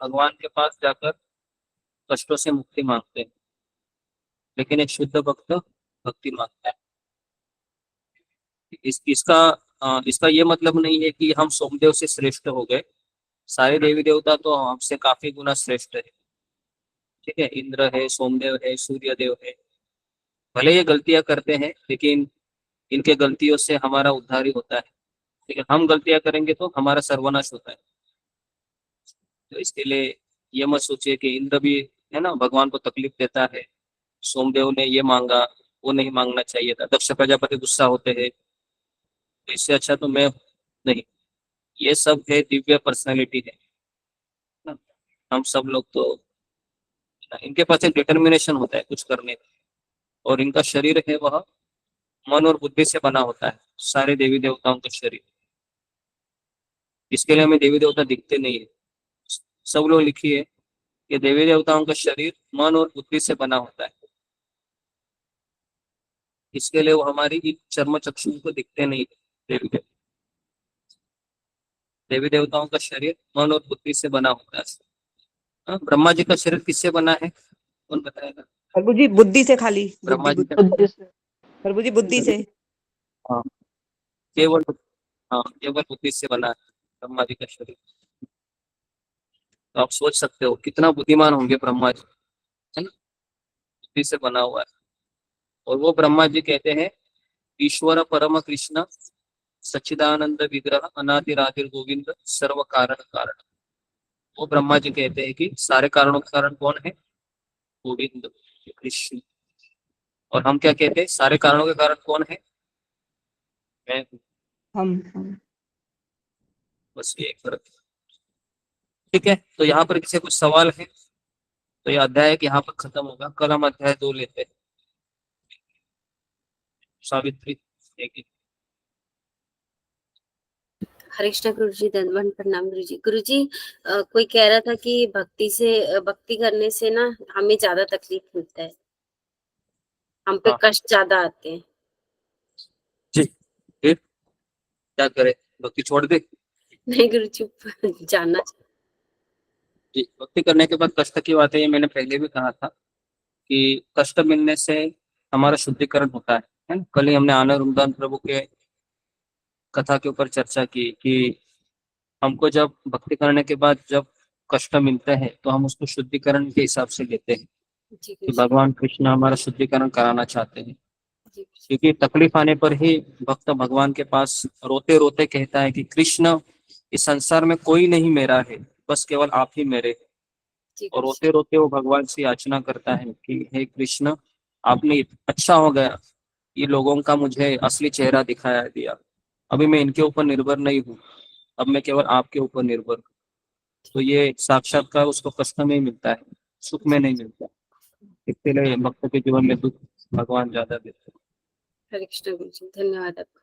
भगवान के पास जाकर कष्टों से मुक्ति मांगते हैं, लेकिन एक शुद्ध भक्त भक्ति मांगता है। इसका ये मतलब नहीं है कि हम सोमदेव से श्रेष्ठ हो गए। सारे देवी देवता तो हमसे काफी गुना श्रेष्ठ है। ठीक है, इंद्र है, सोमदेव है, सूर्य देव है। भले ये गलतियां करते हैं, लेकिन इनके गलतियों से हमारा उद्धार ही होता है। ठीक है, हम गलतियां करेंगे तो हमारा सर्वनाश होता है। तो इसके लिए ये मत सोचिए कि इंद्र भी है ना भगवान को तकलीफ देता है, सोमदेव ने ये मांगा, वो नहीं मांगना चाहिए था, दक्ष प्रजापति गुस्सा होते हैं, तो इससे अच्छा तो मैं नहीं। ये सब है दिव्य पर्सनालिटी है ना? हम सब लोग तो, इनके पास एक डिटर्मिनेशन होता है कुछ करने का, और इनका शरीर है वह मन और बुद्धि से बना होता है, सारे देवी देवताओं का शरीर। इसके लिए हमें देवी देवता दिखते नहीं है। सब लोग लिखिए कि देवी देवताओं का शरीर मन और बुद्धि से बना होता है। इसके लिए वो हमारी चर्म चक्षु को दिखते नहीं है। देवी देवताओं का शरीर मन और बुद्धि से बना होता है। ब्रह्मा जी का शरीर किससे बना है, कौन बताएगा? प्रभु जी बुद्धि से, खाली ब्रह्मा जी प्रभु जी बुद्धि से। हाँ, केवल बुद्धि से बना है ब्रह्मा जी का शरीर। तो आप सोच सकते हो कितना बुद्धिमान होंगे ब्रह्मा जी, है ना? बुद्धि से बना हुआ है। और वो ब्रह्मा जी कहते हैं ईश्वर परम कृष्ण सच्चिदानंद विग्रह अनादिरादिर गोविंद सर्व कारण कारण। वो ब्रह्मा जी कहते हैं कि सारे कारणों का कारण कौन है? गोविंद कृष्ण। और हम क्या कहते हैं, सारे कारणों के कारण कौन है? मैं। हम। बस ये एक फर्क है। ठीक है, तो यहाँ पर किसी कुछ सवाल है तो ये अध्याय यहाँ पर खत्म होगा। कल हम अध्याय 2 लेते हैं। सावित्री एक। हरे कृष्णा गुरु जी, दंडवत प्रणाम गुरु जी। गुरु जी, कोई कह रहा था कि भक्ति करने से ना हमें ज्यादा तकलीफ मिलता है, हम पे हाँ कष्ट ज्यादा आते हैं। जी, फिर क्या करे, भक्ति छोड़ दे? नहीं गुरु जी, जानना जी, भक्ति करने के बाद कष्ट की बात है, ये मैंने पहले भी कहा था कि कष्ट मिलने से हमारा शुद्धिकरण होता है ना। कल ही हमने आनंद रुमदान प्रभु के कथा के ऊपर चर्चा की कि हमको जब भक्ति करने के बाद जब कष्ट मिलते हैं तो हम उसको शुद्धिकरण के हिसाब से लेते हैं जी कि गुरु जी। भगवान कृष्ण हमारा शुद्धिकरण कराना चाहते हैं। जी क्योंकि तकलीफ आने पर ही भक्त भगवान के पास रोते रोते कहता है कि कृष्ण, इस संसार में कोई नहीं मेरा है, बस केवल आप ही मेरे हैं। जी और गुरु जी। रोते रोते वो भगवान से याचना करता है कि हे कृष्ण, आपने अच्छा हो गया ये लोगों का मुझे असली चेहरा दिखाया दिया, अभी मैं इनके ऊपर निर्भर नहीं हूँ, अब मैं केवल आपके ऊपर निर्भर हूँ। तो ये साक्षात्कार उसको कष्ट में ही मिलता है, सुख में नहीं मिलता। इसलिए भक्त के जीवन में दुख भगवान ज्यादा देते हैं। हरे कृष्णा गुरु जी, धन्यवाद आपका।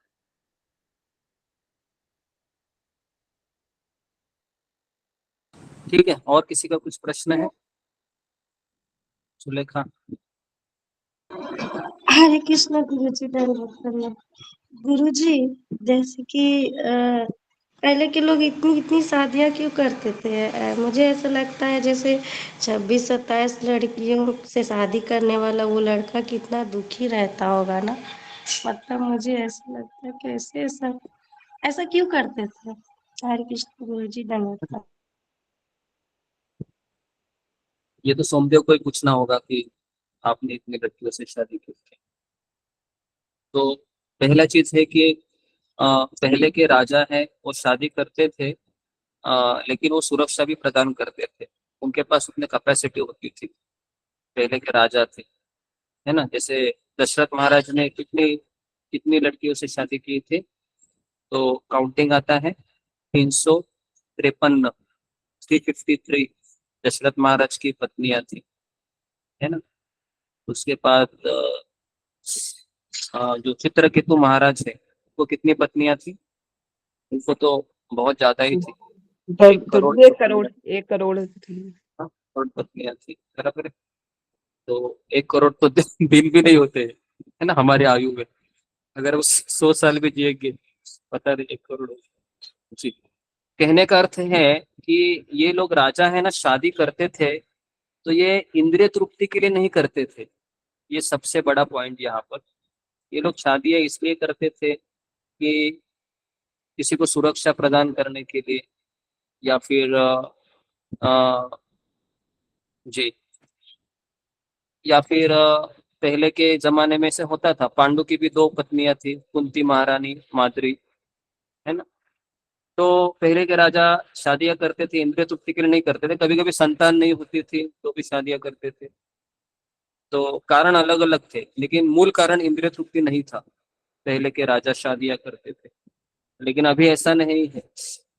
ठीक है, और किसी का कुछ प्रश्न है? सुलेखा। हरे कृष्णा गुरु जी, दंडवत प्रणाम। गुरु जी, जैसे कि पहले के लोग इतनी इतनी शादियां क्यों करते थे? मुझे ऐसा लगता है जैसे 26-27 लड़कियों से शादी करने वाला वो लड़का कितना दुखी रहता होगा ना। मतलब मुझे ऐसा लगता है कैसे ऐसा क्यों करते थे? हरे कृष्ण गुरु जी, धन्यवाद प्रणाम। ये तो सोमदेव को ही पूछना होगा कि आपने इतनी लड़कियों से शादी की। तो पहला चीज है कि पहले के राजा हैं वो शादी करते थे, लेकिन वो सुरक्षा भी प्रदान करते थे, उनके पास उतनी कैपेसिटी होती थी। पहले के राजा थे, है ना। जैसे दशरथ महाराज ने कितनी कितनी लड़कियों से शादी की थी, तो काउंटिंग आता है 353, 353 दशरथ महाराज की पत्नियां थी, है ना। उसके बाद जो चित्रकेतु महाराज है वो कितनी पत्नियां थी? उनको तो बहुत ज्यादा ही थी, 1 करोड़ एक करोड़, 1 करोड़ थी। हाँ, करोड़ पत्नियां थी, बराबर है। तो 1 करोड़ तो दिन भी नहीं होते, है ना, हमारी आयु में। अगर वो 100 साल भी जिएंगे, पता नहीं 1 करोड़ जी। कहने का अर्थ है कि ये लोग राजा है ना, शादी करते थे तो ये इंद्रिय तृप्ति के लिए नहीं करते थे। ये सबसे बड़ा पॉइंट यहाँ पर, ये लोग शादियां इसलिए करते थे कि किसी को सुरक्षा प्रदान करने के लिए, या फिर जी, या फिर पहले के जमाने में से होता था, पांडु की भी 2 पत्नियां थी, कुंती महारानी, माद्री, है ना। तो पहले के राजा शादियां करते थे, इंद्रिय तृप्ति के लिए नहीं करते थे। कभी कभी संतान नहीं होती थी तो भी शादियां करते थे। तो कारण अलग अलग थे, लेकिन मूल कारण इंद्रिय तृप्ति नहीं था। पहले के राजा शादियां करते थे, लेकिन अभी ऐसा नहीं है।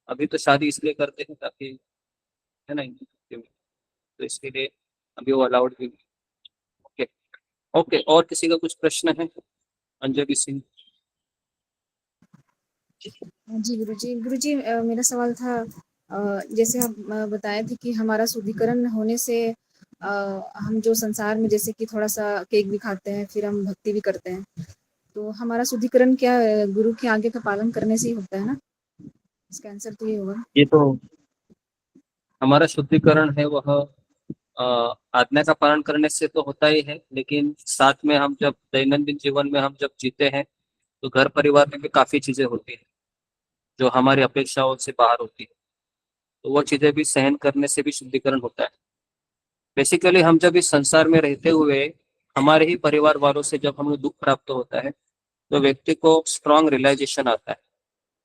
अभी तो शादी इसलिए करते हैं ताकि, है ना, इंद्रिय तृप्ति मिले। तो इसके लिए अभी वो अलाउड भी नहीं। ओके ओके, और किसी का कुछ प्रश्न है? अंजलि सिंह। जी गुरुजी, मेरा सवाल था, जैसे आप बताए थे कि हमारा शुद्धिकरण होने से हम जो संसार में जैसे कि थोड़ा सा केक भी खाते हैं, फिर हम भक्ति भी करते हैं, तो हमारा शुद्धिकरण क्या गुरु के आगे का पालन करने से ही होता है ना? इसका आंसर तो ये होगा। ये तो हमारा शुद्धिकरण है वह आज्ञा का पालन करने से तो होता ही है, लेकिन साथ में हम जब दैनंदिन जीवन में हम जब जीते हैं तो घर परिवार में भी काफी चीजें होती हैं जो हमारी अपेक्षाओं से बाहर होती है, तो वो चीजें भी सहन करने से भी शुद्धिकरण होता है। बेसिकली हम जब इस संसार में रहते हुए हमारे ही परिवार वालों से जब हमें दुख प्राप्त होता है तो व्यक्ति को स्ट्रॉन्ग रियलाइजेशन आता है।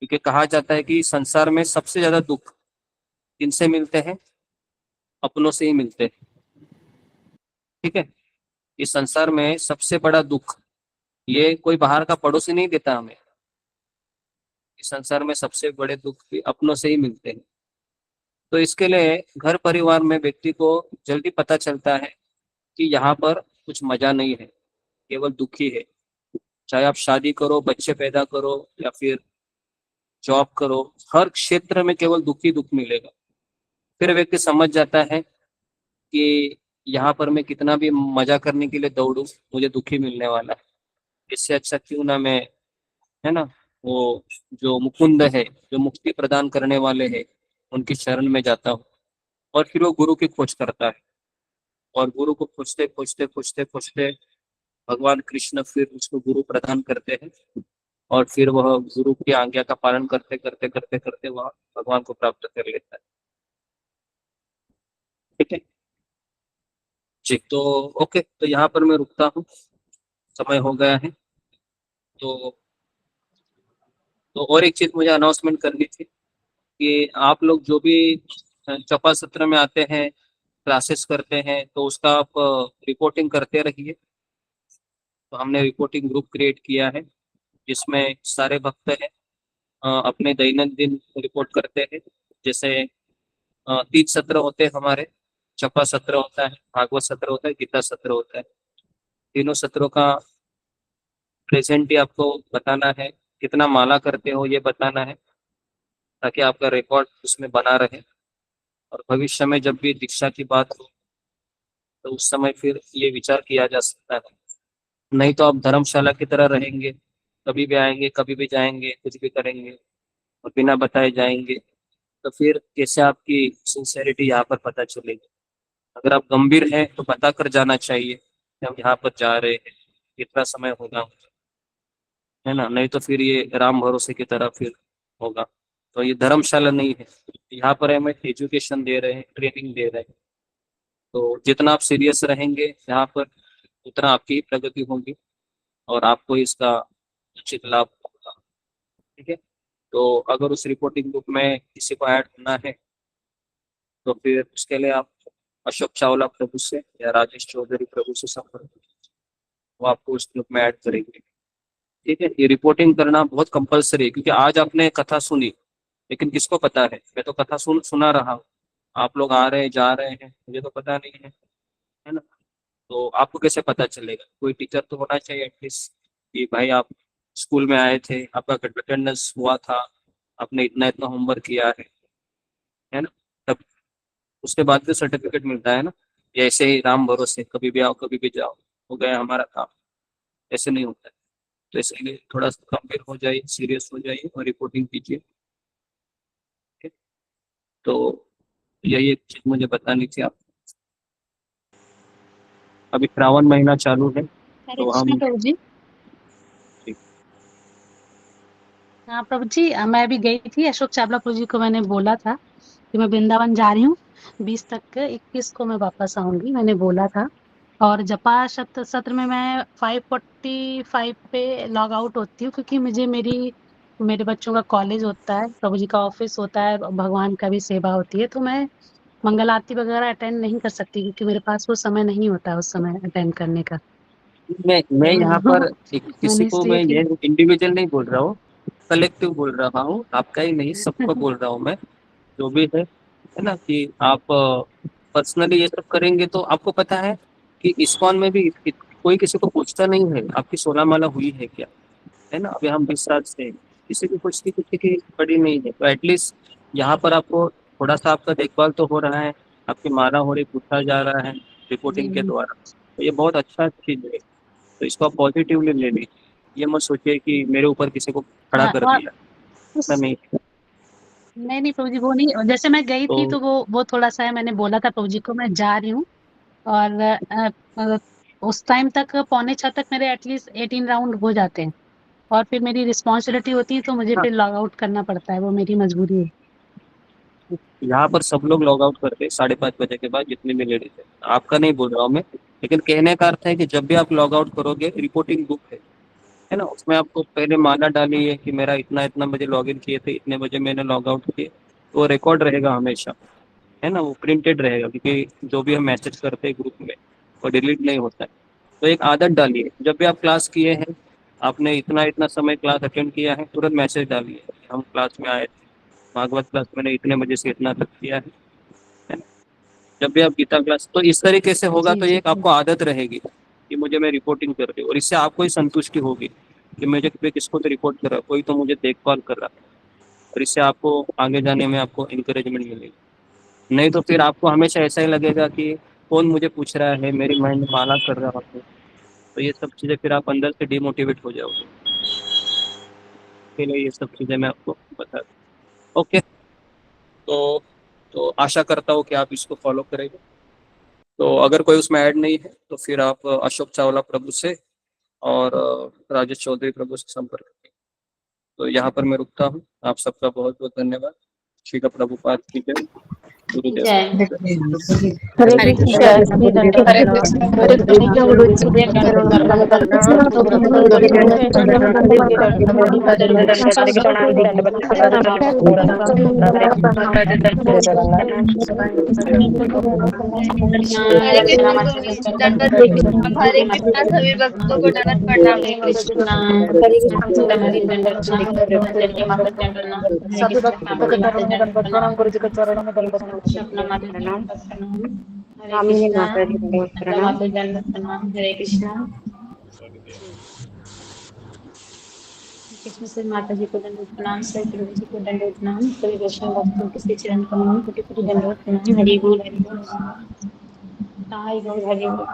क्योंकि कहा जाता है कि संसार में सबसे ज्यादा दुख किनसे मिलते हैं? अपनों से ही मिलते हैं, ठीक है। इस संसार में सबसे बड़ा दुख ये कोई बाहर का पड़ोसी नहीं देता हमें। इस संसार में सबसे बड़े दुख भी अपनों से ही मिलते हैं। तो इसके लिए घर परिवार में व्यक्ति को जल्दी पता चलता है कि यहाँ पर कुछ मजा नहीं है, केवल दुख ही है। चाहे आप शादी करो, बच्चे पैदा करो, या फिर जॉब करो, हर क्षेत्र में केवल दुख ही दुख मिलेगा। फिर व्यक्ति समझ जाता है कि यहाँ पर मैं कितना भी मजा करने के लिए दौड़ूं, मुझे दुख ही मिलने वाला है। इससे अच्छा क्यों ना मैं, है ना, वो जो मुकुंद है, जो मुक्ति प्रदान करने वाले हैं, उनकी शरण में जाता हूँ। और फिर वो गुरु की खोज करता है, और गुरु को खोजते खोजते खोजते खोजते भगवान कृष्ण फिर उसको गुरु प्रदान करते हैं, और फिर वह गुरु की आज्ञा का पालन करते करते करते करते वह भगवान को प्राप्त कर लेता है। ठीक है जी, तो ओके, तो यहाँ पर मैं रुकता हूँ, समय हो गया है। तो और एक चीज मुझे अनाउंसमेंट करनी थी कि आप लोग जो भी चपा सत्र में आते हैं, क्लासेस करते हैं, तो उसका आप रिपोर्टिंग करते रहिए। तो हमने रिपोर्टिंग ग्रुप क्रिएट किया है जिसमें सारे भक्त हैं, अपने दैनंदिन रिपोर्ट करते हैं। जैसे 3 सत्र होते हैं हमारे, चपा सत्र होता है, भागवत सत्र होता है, गीता सत्र होता है। तीनों सत्रों का प्रेजेंट ही आपको बताना है, कितना माला करते हो ये बताना है, ताकि आपका रिकॉर्ड उसमें बना रहे। और भविष्य में जब भी दीक्षा की बात हो तो उस समय फिर ये विचार किया जा सकता है। नहीं तो आप धर्मशाला की तरह रहेंगे, कभी भी आएंगे, कभी भी जाएंगे, कुछ भी करेंगे और बिना बताए जाएंगे, तो फिर कैसे आपकी सिंसेरिटी यहाँ पर पता चलेगी। अगर आप गंभीर हैं तो बता कर जाना चाहिए कि हम यहाँ पर जा रहे हैं, कितना समय होगा, है ना, नहीं तो फिर ये राम भरोसे की तरह फिर होगा। तो ये धर्मशाला नहीं है, यहाँ पर हमें एजुकेशन दे रहे हैं, ट्रेनिंग दे रहे हैं। तो जितना आप सीरियस रहेंगे यहाँ पर, उतना आपकी प्रगति होगी और आपको इसका उचित लाभ होगा। ठीक है, तो अगर उस रिपोर्टिंग ग्रुप में किसी को ऐड होना है तो फिर उसके लिए आप अशोक चावला प्रभु से या राजेश चौधरी प्रभु से संपर्क कीजिए, वो आपको उस ग्रुप में ऐड करेंगे। ठीक है, ये रिपोर्टिंग करना बहुत कंपलसरी है, क्योंकि आज आपने कथा सुनी, लेकिन किसको पता है, मैं तो कथा सुना रहा हूँ, आप लोग आ रहे हैं जा रहे हैं, मुझे तो पता नहीं है ना। तो आपको कैसे पता चलेगा? कोई टीचर तो होना चाहिए एटलीस्ट, कि भाई आप स्कूल में आए थे, आपका अटेंडेंस हुआ था, आपने इतना इतना होमवर्क किया है ना, तब उसके बाद भी सर्टिफिकेट मिलता है ना। या ऐसे ही राम भरोसे कभी भी आओ कभी भी जाओ, हो गया हमारा काम, ऐसे नहीं होता है। तो इसलिए थोड़ा सा गंभीर हो जाइए, सीरियस हो जाइए और रिपोर्टिंग कीजिए। तो यही एक चीज मुझे बतानी थी आप। अभी श्रावण महीना चालू है, हरे तो कृष्ण हम प्रभु जी। हाँ प्रभु जी, मैं भी गई थी, अशोक चावला प्रभु जी को मैंने बोला था कि मैं वृंदावन जा रही हूँ 20 तक, 21 को मैं वापस आऊंगी, मैंने बोला था। और जपा सत्र में मैं 5:45 पे लॉग आउट होती हूँ, क्योंकि मुझे मेरे बच्चों का कॉलेज होता है, प्रभु जी का ऑफिस होता है, भगवान का भी सेवा होती है, तो मैं मंगल आरती वगैरह अटेंड नहीं कर सकती, क्योंकि मेरे पास वो समय नहीं होता है उस समय अटेंड करने का। मैं यहाँ पर किसी मैंने को इसलिए मैं ये इंडिविजुअल नहीं बोल रहा हूँ, कलेक्टिव बोल रहा हूँ, आपका ही नहीं, सबको बोल रहा हूँ मैं, जो भी है ना, कि आप पर्सनली ये सब करेंगे तो आपको पता है कि इस्कॉन में भी कोई किसी को पूछता नहीं है आपकी 16 माला हुई है क्या, है ना। अभी हम 20 साल से किसी की कुछ की पड़ी नहीं है, तो एटलीस्ट यहाँ पर आपको थोड़ा सा आपका देखभाल तो हो रहा है, आपकी माला हो रही, पूछा जा रहा है रिपोर्टिंग के द्वारा, तो ये बहुत अच्छा चीज है। तो इसको आप पॉजिटिवली ले लीजिए, ये मत सोचिए कि मेरे ऊपर किसी को खड़ा कर और दिया, ऐसा नहीं। नहीं प्रभु जी, वो नहीं, जैसे मैं गई थी तो वो थोड़ा सा है, मैंने बोला था प्रभु जी को मैं जा रही हूँ, और उस टाइम तक 5:45 तक मेरे एटलीस्ट 18 राउंड हो जाते हैं, और फिर मेरी रिस्पॉन्सिबिलिटी होती है, तो मुझे फिर लॉग आउट करना पड़ता है, वो मेरी मजबूरी है। यहाँ पर सब लोग लॉग आउट करते हैं 5:30 बजे के बाद, जितने भी लेडीज है, आपका नहीं बोल रहा हूँ मैं, लेकिन कहने का अर्थ है कि जब भी आप लॉग आउट करोगे, रिपोर्टिंग बुक है ना, उसमें आपको पहले माला डाली है कि मेरा इतना इतना बजे लॉग इन किए थे, इतने बजे मैंने लॉग आउट किए, तो वो रिकॉर्ड रहेगा हमेशा, है ना, वो प्रिंटेड रहेगा, क्योंकि जो भी हम मैसेज करते हैं ग्रुप में वो डिलीट नहीं होता है। तो एक आदत डालिए, जब भी आप क्लास किए हैं, आपने इतना इतना समय क्लास अटेंड किया है, तुरंत मैसेज डालिए हम क्लास में आए थे, भागवत क्लास मैंने इतने बजे से इतना तक किया है ना? जब भी आप गीता क्लास, तो इस तरीके से होगा, तो एक आपको आदत रहेगी कि मुझे मैं रिपोर्टिंग कर रही हूँ, और इससे आपको ही संतुष्टि होगी कि मुझे किसको तो रिपोर्ट कर रहा, कोई तो मुझे देखभाल कर रहा है। और इससे आपको आगे जाने में आपको इंकरेजमेंट मिलेगी। नहीं तो फिर आपको हमेशा ऐसा ही लगेगा कि कौन मुझे पूछ रहा है, मेरी माइंड माला कर रहा हूँ, तो ये सब चीज़ें फिर आप अंदर से डिमोटिवेट हो जाओगे। इसलिए ये सब चीज़ें मैं आपको बता दूँ। ओके, तो आशा करता हूँ कि आप इसको फॉलो करेंगे। तो अगर कोई उसमें ऐड नहीं है तो फिर आप अशोक चावला प्रभु से और राजेश चौधरी प्रभु से संपर्क करें। तो यहाँ पर मैं रुकता हूँ। आप सबका बहुत बहुत धन्यवाद। श्री प्रभुपाद की जय। गुरुदेव। हरे कृष्ण श्री दंडवत प्रणाम। हरे कृष्ण गुरुजी के चरणों में दंडवत प्रणाम। तो गुरुजी के चरणों में दंडवत हरे कृष्ण गुरुजी दंडवत प्रणाम। हरे कृष्णा सभी भक्तों को दंडवत प्रणाम। हरे कृष्णा सभी भक्तों को चरणों में दंडवत प्रणाम, गुरु जी के चरणों में दंडवत प्रणाम। स्वामी माता जी दंडवत प्रणाम। हरे कृष्णा कृष्ण से माता जी को दंडवत प्रणाम, सभी प्रभु जी को दंडवत प्रणाम, सभी वैष्णव भक्तों के श्री चरण कमलों को कोटि कोटि दंडवत प्रणाम। हरि बोल हरि बोल हरि बोल हरि बोल।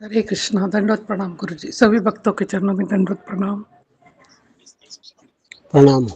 हरे कृष्णा दंडवत प्रणाम गुरु जी, सभी भक्तों के चरणों में दंडवत प्रणाम। प्रणाम।